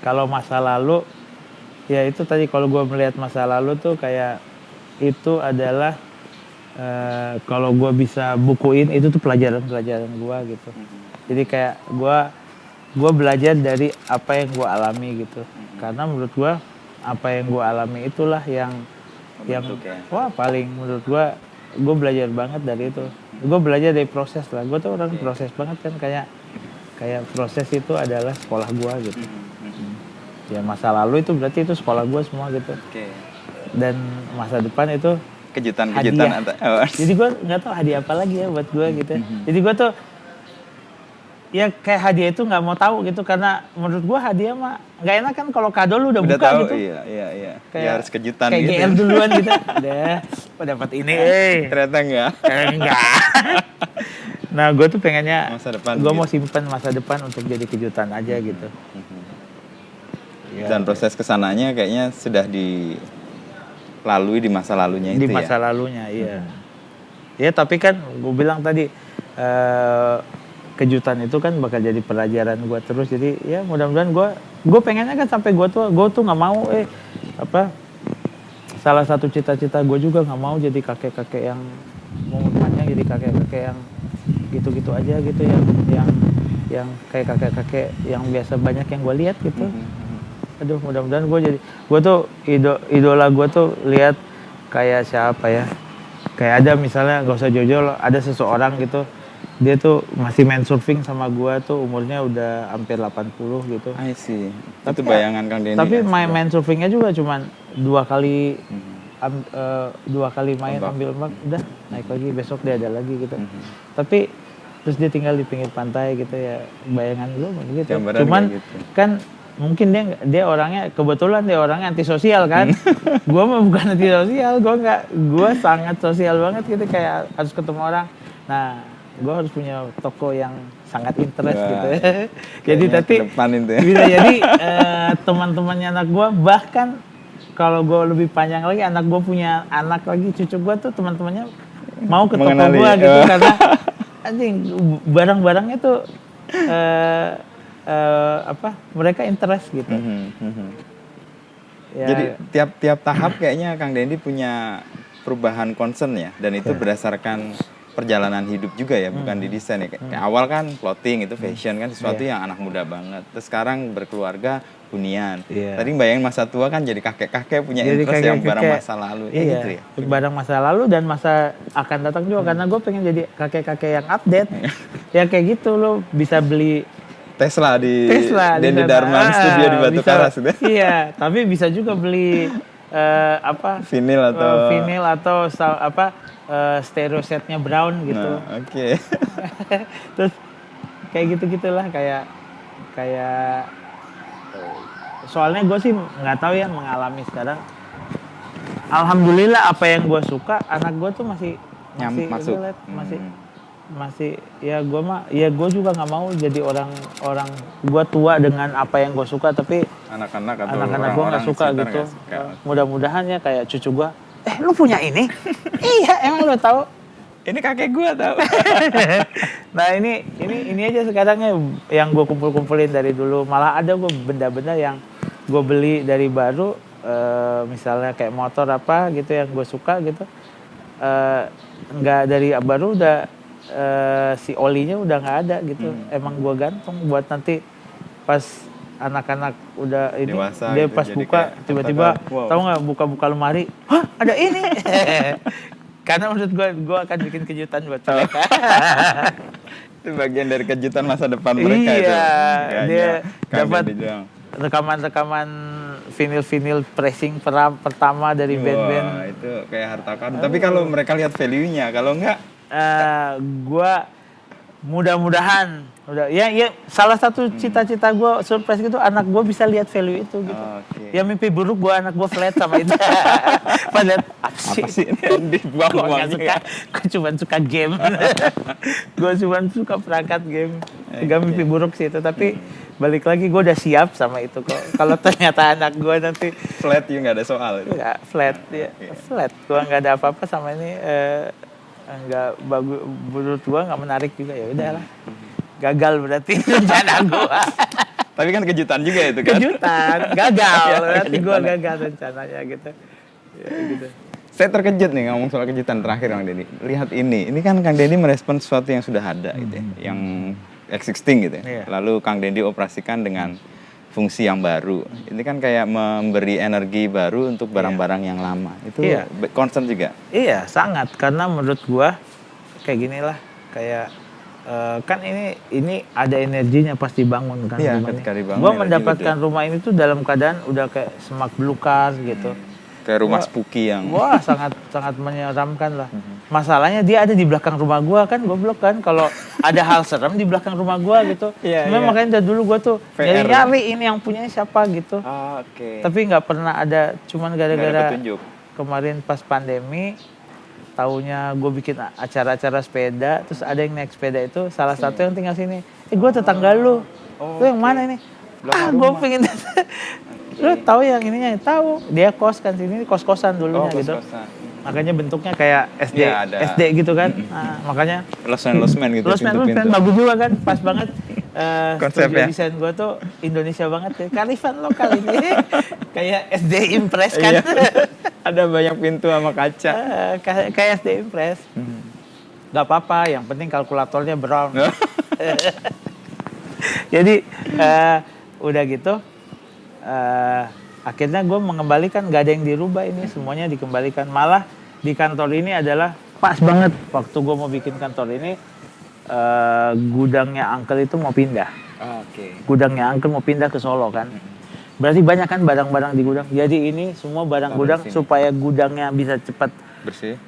kalau masa lalu, ya itu tadi kalau gue melihat masa lalu tuh kayak itu adalah kalau gue bisa bukuin itu tuh pelajaran-pelajaran gue gitu. Jadi kayak gue belajar dari apa yang gue alami gitu. Karena menurut gue apa yang gue alami itulah yang paling menurut gue belajar banget dari itu. Gue belajar dari proses lah. Gue tuh orang proses banget kan, kayak proses itu adalah sekolah gue gitu. Ya masa lalu itu berarti itu sekolah gue semua gitu. Dan masa depan itu kejutan-kejutan. Jadi gue nggak tahu hadiah apa lagi ya buat gue gitu. Jadi gue tuh ya kayak hadiah itu nggak mau tahu gitu, karena menurut gue hadiah mah nggak enak kan kalau kado lu udah buka tahu, gitu. Iya. Kayak, ya harus kejutan kayak gitu. GR duluan gitu. Udah, dapat ini. Ternyata enggak. Enggak. Nah gue tuh pengennya masa depan. Gue mau simpen masa depan untuk jadi kejutan aja gitu. Dan proses kesananya kayaknya sudah dilalui di masa lalunya itu ya? Di masa lalunya, iya. Ya tapi kan gue bilang tadi, kejutan itu kan bakal jadi pelajaran gue terus. Jadi ya mudah-mudahan gue pengennya kan sampai gue tuh nggak mau salah satu cita-cita gue juga nggak mau jadi kakek-kakek yang umurnya jadi kakek-kakek yang gitu-gitu aja gitu, yang kayak kakek-kakek yang biasa banyak yang gue lihat gitu. Aduh, mudah-mudahan gue tuh idola gue tuh lihat kayak siapa ya, kayak ada misalnya gak usah jauh-jauh, ada seseorang gitu, dia tuh masih main surfing sama gue tuh umurnya udah hampir 80 gitu. I see. Itu bayangan Kang Dendi. Tapi main surfingnya juga cuman 2 kali main ambil ombak, udah naik lagi, besok dia ada lagi gitu. Tapi terus dia tinggal di pinggir pantai gitu ya, bayangan lu begitu. Cuman gitu. Kan mungkin dia orangnya, kebetulan dia orangnya antisosial kan. Gue mah bukan antisosial, gue sangat sosial banget gitu, kayak harus ketemu orang. Nah, gue harus punya toko yang sangat interest gitu ya. Jadi tadi bisa jadi teman-temannya anak gue, bahkan kalau gue lebih panjang lagi, anak gue punya anak lagi, cucu gue tuh teman-temannya mau ke toko gue gitu, karena anjing barang-barangnya tuh mereka interest gitu. Ya. Jadi tiap tahap kayaknya Kang Dendi punya perubahan concern ya, dan itu berdasarkan perjalanan hidup juga ya, bukan di desain ya. Kayak awal kan clothing itu fashion kan sesuatu yang anak muda banget. Terus sekarang berkeluarga hunian. Iya. Tadi bayangin masa tua kan jadi kakek-kakek punya Jadi interest yang barang kakek-kakek. masa lalu. Iya, Gitu ya. barang masa lalu dan masa akan datang juga. Karena gue pengen jadi kakek-kakek yang update. Ya kayak gitu, lo bisa beli Tesla di Tesla di Dendi sana. Darman studio di Batu Bisa, Karas gitu. iya, tapi bisa juga beli Vinil atau vinil atau stereo setnya Brown gitu. Nah, oke. Terus kayak gitu-gitulah, kayak soalnya gue sih nggak tahu ya, mengalami sekarang. Alhamdulillah apa yang gue suka anak gue tuh masih Masuk. masih ya gue juga nggak mau jadi orang gue tua dengan apa yang gue suka, tapi Anak-anak atau anak-anak gue nggak suka sekitar gitu. nggak suka. Mudah-mudahan ya kayak cucu gue, lu punya ini? Iya, emang lu tahu? Ini kakek gua tau. Nah ini aja sekarang yang gue kumpulin dari dulu. Malah ada gue benda-benda yang gue beli dari baru, misalnya kayak motor apa gitu yang gue suka gitu, nggak dari baru udah si olinya udah nggak ada gitu. Emang gue gantung buat nanti pas anak-anak udah ini dewasa dia gitu, pas jadi buka kayak tiba-tiba wow. tahu nggak, buka lemari, hah ada ini. Karena menurut gue akan bikin kejutan buat mereka. Itu bagian dari kejutan masa depan mereka itu. Iya, dia dapat dibilang. rekaman vinil pressing pertama dari band-band. Wah, itu kayak harta karun. Tapi kalau mereka lihat value-nya, kalau enggak Gua mudah-mudahan ya salah satu cita-cita gue surprise gitu, anak gue bisa lihat value itu gitu. Okay. Ya mimpi buruk gue anak gue flat sama itu. Padahal apa sih ini yang dibuang gue nggak uangnya? suka, gue cuma suka game. Gue cuma suka perangkat game. Gak mimpi buruk sih itu, tapi balik lagi gue udah siap sama itu kok. Kalau ternyata anak gue nanti flat, you nggak ada soal itu. nggak flat ya, flat. Gue nggak ada apa-apa sama ini. Nggak bagus, menurut gua nggak menarik juga, ya udahlah, gagal berarti rencana gua. Tapi kan kejutan juga itu kan. Kejutan, gagal berarti gua gagal rencananya gitu. Ya, gitu. Saya terkejut nih ngomong soal kejutan terakhir Kang Denny. Lihat ini kan Kang Denny merespon sesuatu yang sudah ada gitu ya, yang existing gitu ya. Lalu Kang Denny operasikan dengan fungsi yang baru. Ini kan kayak memberi energi baru untuk barang-barang yang lama. Itu concern juga? Iya, sangat. Karena menurut gua kayak gini lah, kayak kan ini ada energinya pas dibangun kan. Iya, ketika dibangun. Gua mendapatkan rumah ini tuh dalam keadaan udah kayak semak belukar gitu. Kayak rumah spooky yang... Wah, sangat menyeramkan lah. Masalahnya dia ada di belakang rumah gua kan, goblok kan. Kalau ada hal serem di belakang rumah gua gitu. Makanya dari dulu gua tuh nyari ini yang punya siapa gitu. Tapi nggak pernah ada, cuman gara-gara kemarin pas pandemi, taunya gue bikin acara-acara sepeda, terus ada yang naik sepeda itu, salah satu yang tinggal sini. Gue tetangga lu yang mana ini? Gue pengen... Lu tahu yang ininya? Tahu. Dia kos kan sini, kos-kosan dulunya gitu. Makanya bentuknya kayak SD gitu kan. Nah, makanya Losmen gitu. Losmen bagus juga kan, pas banget. Konsepnya. Desain gue tuh Indonesia banget ya. Kearifan lokal ini. Kayak SD Impress kan. Ada banyak pintu sama kaca. Kayak SD Impress. Gak apa-apa, yang penting kalkulatornya brown. Jadi udah gitu. Akhirnya gue mengembalikan, gak ada yang dirubah ini, semuanya dikembalikan. Malah di kantor ini adalah pas banget waktu gue mau bikin kantor ini, gudangnya Uncle itu mau pindah. Gudangnya Uncle mau pindah ke Solo kan. Berarti banyak kan barang-barang di gudang. Jadi ini semua barang gudang supaya gudangnya bisa cepat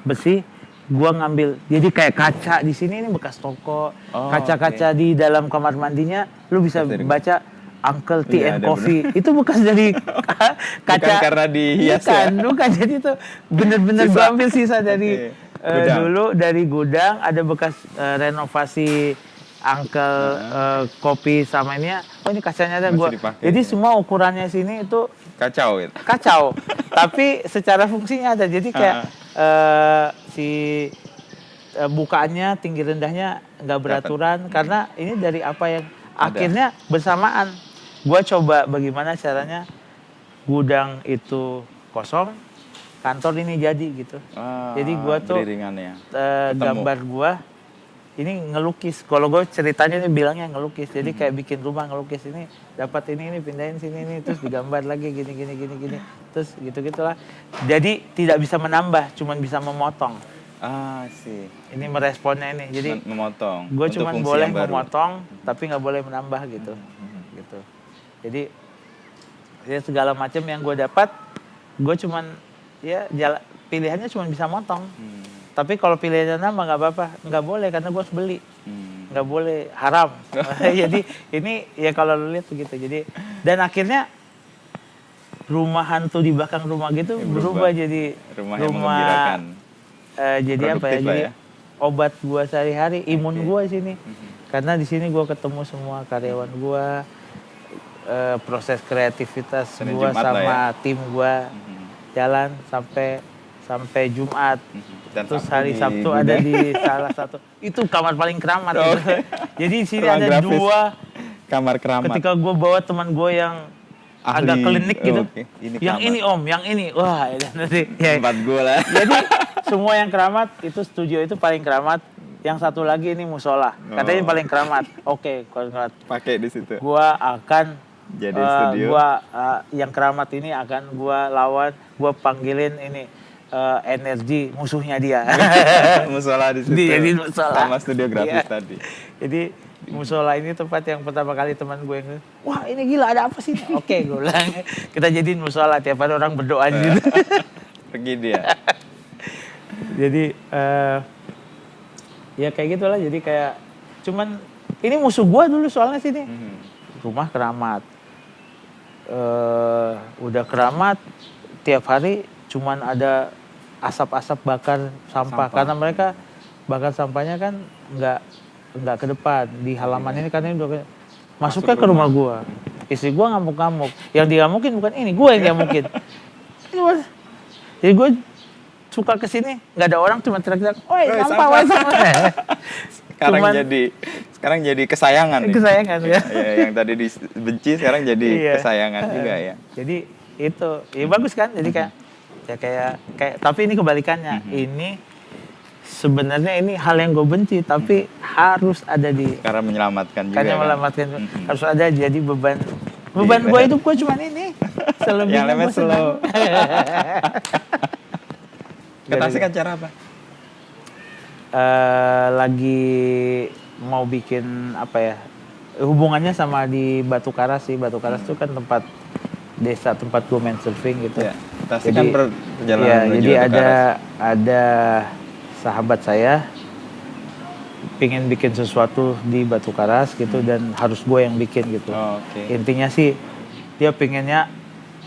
bersih. Gue ngambil, jadi kayak kaca di sini ini bekas toko, kaca-kaca di dalam kamar mandinya, lu bisa baca Uncle Tea and Coffee. Itu bekas dari kaca. Bukan karena dihias ya? Bukan. Jadi itu bener-bener gue ambil sisa dari dulu dari gudang. Ada bekas renovasi Uncle kopi sama ini. Oh ini kacanya ada gue. Jadi semua ukurannya sini itu kacau gitu. Kacau. Tapi secara fungsinya ada. Jadi kayak bukaannya tinggi rendahnya nggak beraturan. Karena ini dari apa yang akhirnya bersamaan. Gue coba bagaimana caranya gudang itu kosong, kantor ini jadi gitu. Jadi gue tuh gambar gue ini ngelukis. Kalau gue ceritanya ini bilangnya ngelukis. Jadi kayak bikin rumah ngelukis ini dapat ini pindahin sini ini terus digambar lagi gini. Terus gitu-gitulah. Jadi tidak bisa menambah, cuman bisa memotong. Sih. Ini meresponnya ini. Jadi memotong. gue cuman boleh memotong tapi nggak boleh menambah gitu. Gitu. Jadi ya segala macam yang gue dapat, gue cuman ya pilihannya cuma bisa motong. Tapi kalau pilihannya nambah nggak apa-apa, nggak boleh karena gue harus beli, nggak boleh, haram. Jadi ini ya kalau lu lihat begitu. Jadi dan akhirnya rumah hantu di belakang rumah gitu berubah jadi rumah jadi apa ya? Jadi obat gue sehari-hari, imun gue sini. Karena di sini gue ketemu semua karyawan gue. Proses kreativitas gue sama tim gue jalan sampai Jumat. Dan terus hari Sabtu ada di salah satu itu kamar paling keramat. Gitu. Jadi di sini ada grafis. 2 kamar keramat. Ketika gue bawa teman gue yang agak klinik gitu, yang kamar. Ini om, yang ini, wah nanti ya. Tempat gue lah. Jadi semua yang keramat itu studio itu paling keramat. Yang satu lagi ini musola, katanya paling keramat. Oke, keramat. Pakai di situ. Gua akan jadi studio. Yang keramat ini akan gua lawan, gua panggilin ini energi musuhnya dia. Musola di situ. Jadi musola. Sama studio grafis tadi. Jadi musola ini tempat yang pertama kali teman gue yang, wah ini gila ada apa sih? Oke, gue bilang kita jadiin musola tiap hari orang berdoa gitu. Pergi dia. Jadi ya kayak gitulah. Jadi kayak cuman ini musuh gua dulu soalnya sini. Rumah keramat. Udah keramat tiap hari cuman ada asap-asap bakar sampah. Karena mereka bakar sampahnya kan enggak ke depan di halaman ini karena udah masuknya ke rumah gua. Istri gua ngamuk-ngamuk. Yang digamukin bukan ini, gua yang digamukin. Jadi gua suka kesini, nggak ada orang cuma teriak-teriak, "Oi, sampah, woi sampah." Sekarang jadi kesayangan. Kesayangan ya. Yang tadi dibenci sekarang jadi kesayangan juga ya. Jadi itu, ya bagus kan? Jadi kayak tapi ini kebalikannya. Ini sebenarnya ini hal yang gue benci, tapi harus ada di. Karena menyelamatkan juga. Karena menyelamatkan harus ada jadi beban gue hidup gue cuma ini. Yang lainnya slow. Ke Tasik acara apa? Lagi mau bikin apa ya? Hubungannya sama di Batu Karas sih. Batu Karas itu kan tempat desa tempat gue main surfing gitu. Ya, Tasik kan perjalanan ya, menuju jadi Batu Karas. ada sahabat saya pingin bikin sesuatu di Batu Karas gitu dan harus gue yang bikin gitu. Intinya sih dia pinginnya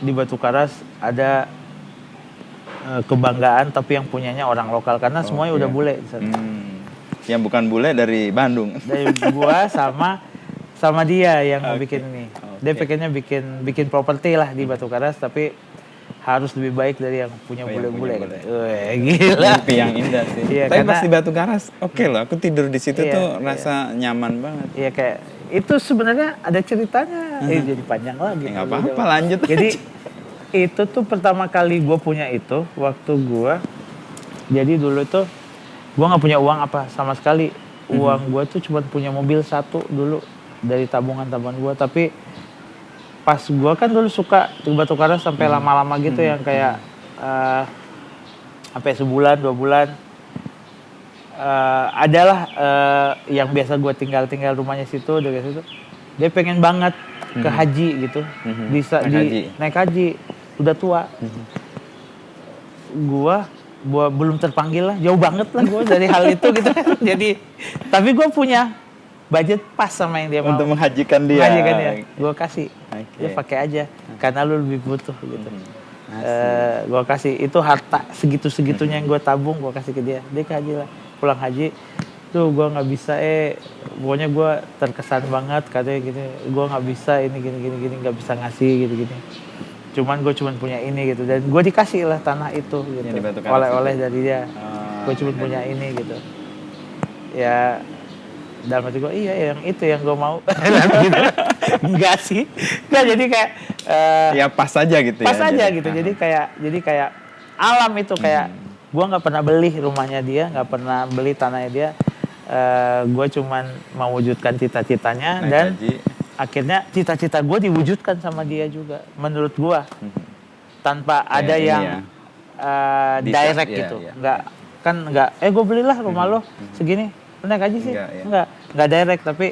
di Batu Karas ada kebanggaan tapi yang punyanya orang lokal karena semuanya udah bule di sana. Yang bukan bule dari Bandung. Dari gua sama dia yang mau bikin ini. Dia pengennya bikin properti lah di Batu Karas tapi harus lebih baik dari yang punya bule-bule. Gila. Mimpi yang indah sih. Iya, tapi karena, pas di Batu Karas, loh. Aku tidur di situ tuh rasa nyaman banget. Iya kayak itu sebenarnya ada ceritanya. Jadi panjang lagi. Nggak apa-apa, lanjut. Jadi itu tuh pertama kali gue punya itu waktu gue jadi dulu tuh gue nggak punya uang apa sama sekali. Uang gue tuh cuma punya mobil 1 dulu dari tabungan gue, tapi pas gue kan dulu suka ke Batu Karas sampai lama-lama gitu yang kayak sampai sebulan 2 bulan. Adalah yang biasa gue tinggal rumahnya situ dari situ. Dia pengen banget ke haji gitu, naik haji. Udah tua. Gua belum terpanggil lah, jauh banget lah gua dari hal itu gitu. Jadi, tapi gua punya budget pas sama yang dia mau. Untuk menghajikan dia. Gua kasih. Dia pakai aja, karena lu lebih butuh gitu. Gua kasih, itu harta segitu-segitunya yang gua tabung, gua kasih ke dia. Dia ke haji lah, pulang haji. Tuh gua nggak bisa, pokoknya gua terkesan banget katanya gini. Gua nggak bisa ini gini, nggak bisa ngasih gitu. Cuman gue punya ini gitu dan gue dikasih lah tanah itu gitu oleh-oleh dari dia. Gue cuma punya ini gitu ya dalam hati gue yang itu yang gue mau. Enggak sih jadi kayak ya pas aja gitu pas aja gitu. Jadi kayak alam itu kayak gue nggak pernah beli rumahnya dia, nggak pernah beli tanahnya dia, gue cuman mewujudkan cita-citanya Naik dan gaji. akhirnya cita-cita gue diwujudkan sama dia juga menurut gue tanpa ada ini yang ya. direct Iya, gitu. iya. Nggak gue belilah rumah lo segini, naik gaji sih, Enggak, ya. nggak direct, tapi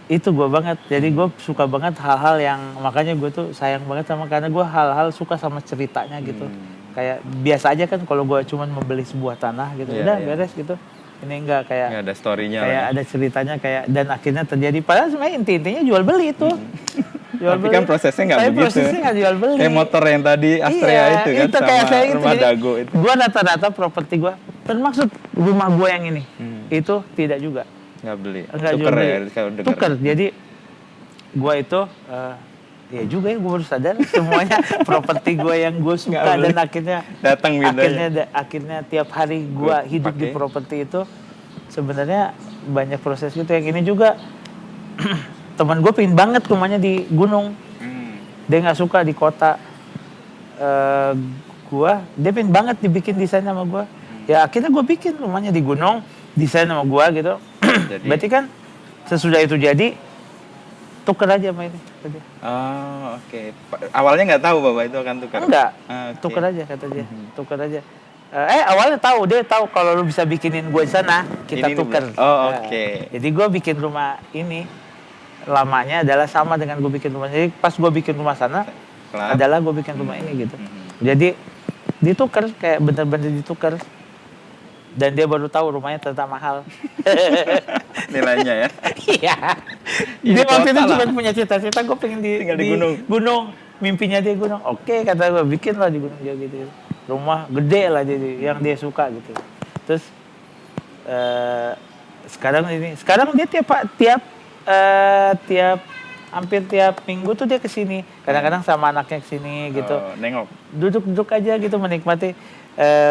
itu gue banget. Jadi gue suka banget hal-hal yang, makanya gue tuh sayang banget sama, karena gue hal-hal suka sama ceritanya gitu. Kayak biasa aja kan kalau gue cuman membeli sebuah tanah gitu, Iya, udah iya. beres gitu. Ini enggak, kayak Nggak ada story-nya kayak lah. ada ceritanya, kayak dan akhirnya terjadi. Padahal sebenarnya intinya jual beli itu. Jual Tapi kan prosesnya nggak begitu. prosesnya nggak jual beli. Kayak motor yang tadi Astrea itu kan, sama kayak saya rumah Dago itu. Gue rata-rata properti gue, termasuk rumah gue yang ini, itu tidak juga. Nggak beli. Enggak jual Tuker beli. ya, kalau dengar. Tuker. Jadi gue itu ya juga ya, gue baru sadar semuanya properti gue yang gue suka Nggak beli. dan akhirnya Datang bintanya. akhirnya tiap hari gue hidup di pakai. properti itu sebenarnya banyak proses gitu. Yang ini juga teman gue pengen banget rumahnya di gunung, dia nggak suka di kota. Dia pengen banget dibikin desain sama gue, ya akhirnya gue bikin rumahnya di gunung, desain sama gue gitu. Berarti kan sesudah itu jadi tuker aja sama ini. Oh, oke. Awalnya nggak tahu bahwa itu akan tukar? Enggak, Oke. tuker aja kata dia, tuker aja. Awalnya tahu, dia tahu kalau lu bisa bikinin gue di sana, kita Ini tuker. oh, oke. Jadi gue bikin rumah ini, lamanya adalah sama dengan gue bikin rumah. Jadi pas gue bikin rumah sana, Kelar. adalah gue bikin rumah ini gitu. Jadi ditukar, kayak bener-bener ditukar. Dan dia baru tahu rumahnya ternyata mahal. Nilainya ya. Iya. Ini Dia waktu itu kota cuma lah. punya cita-cita, gue pengen Tinggal di gunung. gunung. Mimpinya dia gunung. Oke, kata gue, bikin lah di gunung dia gitu. Rumah gede lah jadi yang dia suka gitu. Terus sekarang dia hampir tiap minggu tuh dia kesini. Kadang-kadang sama anaknya kesini gitu. Oh, nengok. Duduk-duduk aja gitu menikmati.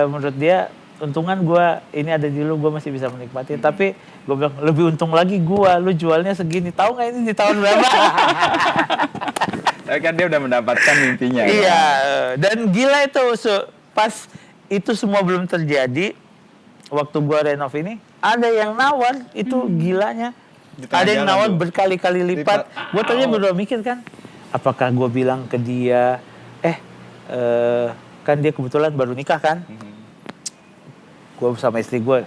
Menurut dia, untungan gue ini ada di lu, gue masih bisa menikmati. Tapi gue bilang, lebih untung lagi gue, lu jualnya segini. Tahu nggak ini di tahun berapa? Tapi kan dia udah mendapatkan mimpinya. Iya, Kan? dan gila itu pas itu semua belum terjadi, waktu gue renov ini, ada yang nawar, itu gilanya. Di tengah Ada yang jalan nawar tuh. berkali-kali lipat. Gue tadinya berdua mikir kan, apakah gue bilang ke dia, kan dia kebetulan baru nikah kan, gue sama istri gue,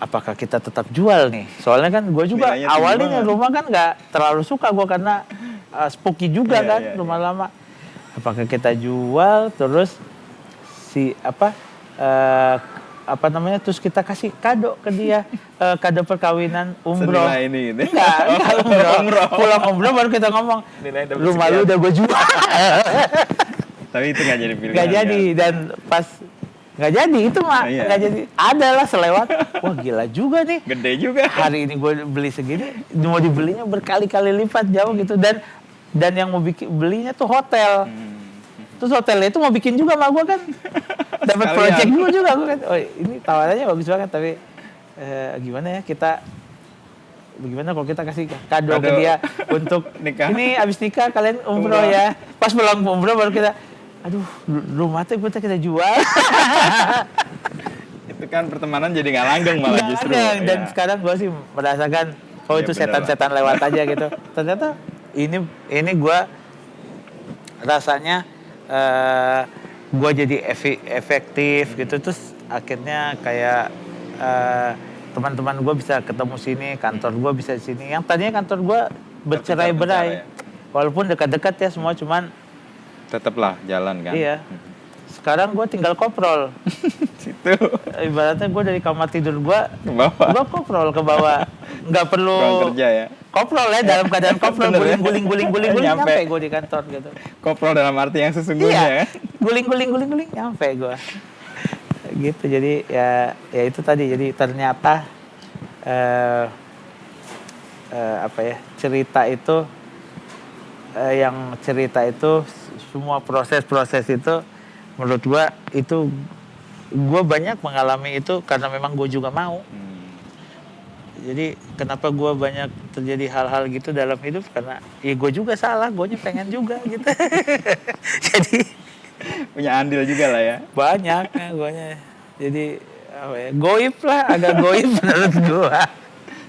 apakah kita tetap jual nih? Soalnya kan gue juga Nilainya tinggi awalnya banget. rumah kan nggak terlalu suka gue karena spooky juga Iya, kan, iya, rumah lama. Apakah kita jual terus terus kita kasih kado ke dia, kado perkawinan umroh. Senilai ini gitu. Enggak umroh. Pulang umroh baru kita ngomong, Nilai dapat rumah lu sekian. udah gue jual. Tapi itu nggak jadi pilihan. Nggak jadi, kan? dan pas nggak jadi itu mah Iya. nggak jadi. Adalah selewat, wah gila juga nih. Gede juga. Hari ini gue beli segini, mau dibelinya berkali-kali lipat jauh gitu, dan yang mau belinya tuh hotel. Terus hotelnya itu mau bikin juga sama gue kan, dapat Sekalian. project juga gue kan. Oh ini tawarannya bagus banget, tapi gimana ya kita, bagaimana kalau kita kasih kado ke dia untuk Nikah. ini abis nikah kalian umroh Umroh. ya. Pas pulang umroh baru kita, aduh rumah tuh kita jual. Itu kan pertemanan jadi nggak langgeng malah Nggak justru. ada. Dan Iya. sekarang gue sih merasakan, oh Iya, itu bener setan-setan lewat aja gitu. Ternyata ini gue rasanya gue jadi efektif gitu. Terus akhirnya kayak teman-teman gue bisa ketemu sini, kantor gue bisa di sini. Yang tadinya kantor gue bercerai-berai, ya. walaupun dekat-dekat ya semua, cuman Tetaplah jalan kan. iya. Sekarang gue tinggal koprol. Situ Ibaratnya gue dari kamar tidur gue ke bawah. gue koprol ke bawah, nggak perlu Ruang kerja ya. koprol ya, dalam keadaan koprol, Bener ya? guling Nyampe. nyampe gue di kantor gitu. Koprol dalam arti yang sesungguhnya Iya, ya. guling nyampe gue gitu. Jadi ya itu tadi, jadi ternyata cerita itu semua proses itu menurut gue itu, gue banyak mengalami itu karena memang gue juga mau. Jadi kenapa gue banyak terjadi hal-hal gitu dalam hidup, karena ya gue juga salah, gue pengen juga gitu. Jadi Punya andil juga lah ya. banyak ya guanya. Jadi apa ya, goib lah, agak goib menurut gua.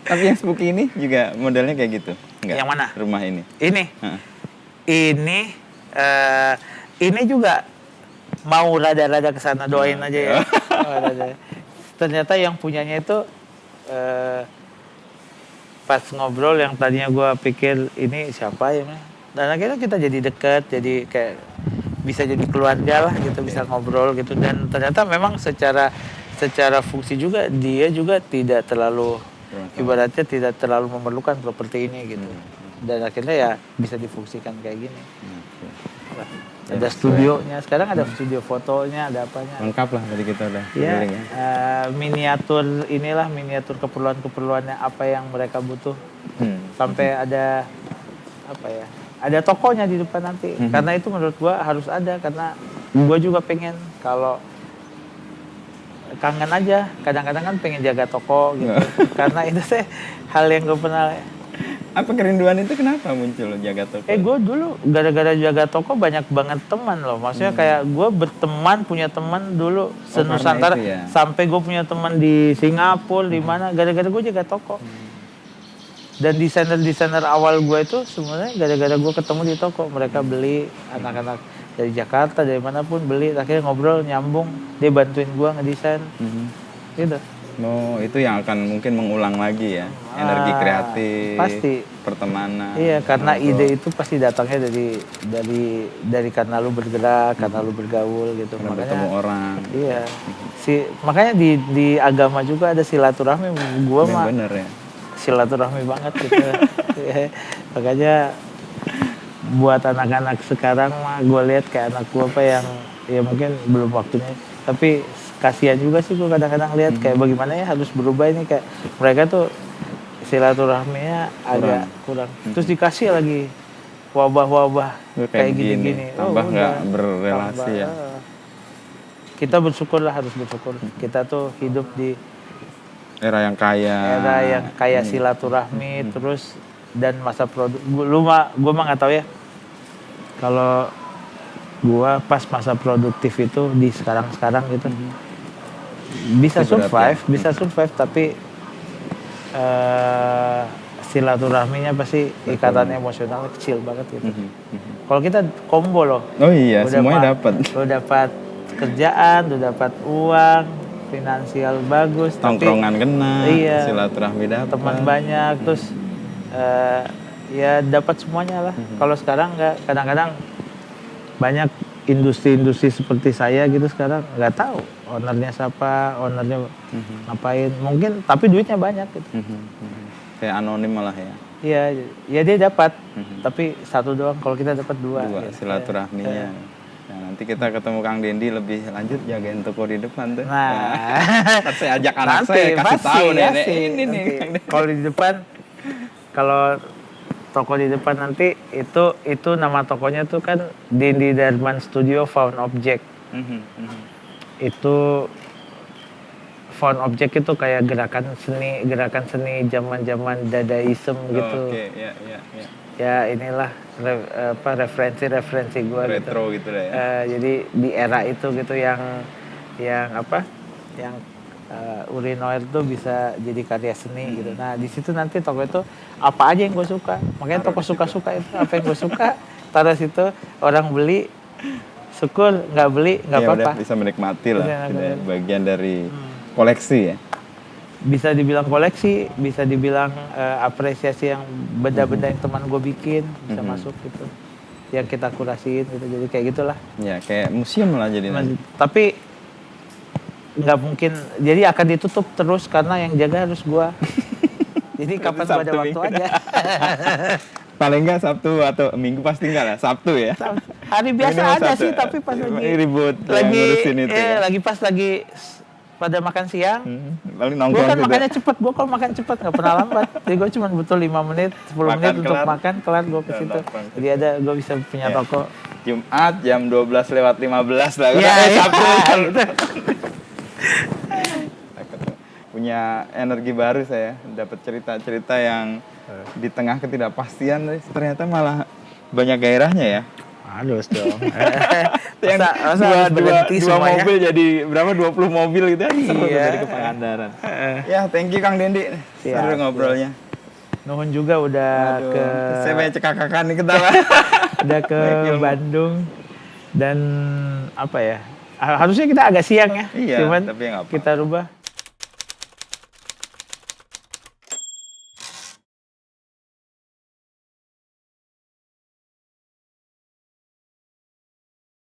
Tapi yang spooky ini juga modelnya kayak gitu? Enggak? Yang mana? Rumah ini? Ini, Heeh. ini, ini juga mau rada-rada ke sana, doain aja ya. Oh, rada. Ternyata yang punyanya itu pas ngobrol yang tadinya gua pikir ini siapa ya, dan akhirnya kita jadi dekat, jadi kayak bisa jadi keluarga lah gitu, bisa ngobrol gitu, dan ternyata memang secara fungsi juga dia juga tidak terlalu, ibaratnya tidak terlalu memerlukan properti ini gitu, dan akhirnya ya bisa difungsikan kayak gini. Ada studionya, sekarang ada studio fotonya, ada apanya. Lengkap lah tadi kita udah Ya, keliling ya. miniatur keperluannya apa yang mereka butuh. Sampai ada apa ya? Ada tokonya di depan nanti. Karena itu menurut gua harus ada, karena gua juga pengen, kalau kangen aja, kadang-kadang kan pengen jaga toko gitu. Karena itu hal yang gua pernah. Apa kerinduan itu kenapa muncul jaga toko? Gue dulu gara-gara jaga toko banyak banget teman loh. Maksudnya kayak gue berteman, punya teman dulu se-Nusantara, ya? sampai gue punya teman di Singapura, di mana, gara-gara gue jaga toko. Dan desainer awal gue itu sebenarnya gara-gara gue ketemu di toko. Mereka beli, anak-anak dari Jakarta, dari manapun beli, akhirnya ngobrol, nyambung, dia bantuin gue ngedesain. Gitu. Oh, itu yang akan mungkin mengulang lagi ya, energi kreatif, pasti pertemanan. Iya, karena ide itu pasti datangnya dari karena lu bergerak, karena lu bergaul gitu. Karena Makanya bertemu orang. iya. Makanya di agama juga ada silaturahmi. Gua mah Bener ya. silaturahmi banget gitu. Iya. Makanya buat anak-anak sekarang mah gue lihat kayak anak gua apa yang ya mungkin belum waktunya, tapi kasihan juga sih gue kadang-kadang lihat kayak bagaimana ya harus berubah ini, kayak mereka tuh silaturahminya agak kurang. Terus dikasih lagi wabah-wabah kayak gini-gini. Tambah nggak berrelasi ya. Kita bersyukur lah, harus bersyukur. Kita tuh hidup di Era yang kaya. silaturahmi, terus dan masa produk. Gue mah nggak tahu ya. Kalau gue pas masa produktif itu di sekarang gitu. Bisa survive, tapi silaturahminya pasti ikatan emosional kecil banget gitu. Kalau kita combo loh. Oh iya, semuanya dapat. Lo dapat kerjaan, lo dapat uang, finansial bagus, tongkrongan kena, iya, silaturahmi dapat, teman banyak, terus ya dapat semuanya lah. Kalau sekarang nggak, kadang-kadang banyak industri-industri seperti saya gitu sekarang nggak tahu ownernya siapa, ownernya ngapain, mungkin tapi duitnya banyak gitu. Kayak anonim malah ya. Iya, ya dia dapat, tapi satu doang. Kalau kita dapat dua gitu. Silaturahminya. Nah, nanti kita ketemu Kang Dendi lebih lanjut jagain toko di depan tuh. Nah, saya ajak anak saya kasih tahu nenek ini nih. Kalau di depan, kalau toko di depan nanti itu nama tokonya tuh kan Dendi Darman Studio Found Object. Itu Found Object itu kayak gerakan seni zaman-zaman Dadaism gitu. Oke, ya. Ya inilah referensi gue retro gitu lah ya. Jadi di era itu gitu yang urinoir tuh bisa jadi karya seni gitu. Nah di situ nanti toko itu apa aja yang gue suka, makanya toko suka-suka itu apa yang gue suka taruh situ, orang beli syukur, nggak beli nggak apa-apa. Bisa menikmati lah, bagian dari koleksi ya. Bisa dibilang koleksi, bisa dibilang apresiasi yang benda-benda yang teman gue bikin bisa masuk gitu, yang kita kurasiin gitu, jadi kayak gitulah. Ya kayak museum lah jadi. Tapi nggak mungkin, jadi akan ditutup terus karena yang jaga harus gue. Jadi kapan gue ada waktu aja. Paling nggak Sabtu atau Minggu pasti nggak lah, Sabtu ya. Hari biasa ada sih, tapi pas lagi ribut ngurusin itu. Lagi pas lagi pada makan siang, paling nongkrong. Gue kan makannya cepet, gue kalau makan cepet nggak pernah lambat. Jadi gue cuma butuh 5 menit, 10 menit untuk makan, kelar gue ke situ. Jadi gue bisa punya toko. Jumat jam 12:15 lah. Iya, Sabtu. Gitu. Punya energi baru saya, dapat cerita-cerita yang di tengah ketidakpastian ternyata malah banyak gairahnya ya. Harus dong. yang Masa harus berhenti dua semuanya? mobil jadi berapa 20 mobil gitu kan seru tuh Iya. dari ke Pangandaran. Ya, thank you Kang Dendi. Siap, Seru ngobrolnya. Nuhun juga udah Aduh, ke saya banyak cekakakan nih ketawa. udah ke Baik, ilmu. Bandung dan apa ya? Harusnya kita agak siang ya. Iya, Cuman tapi nggak apa. kita rubah.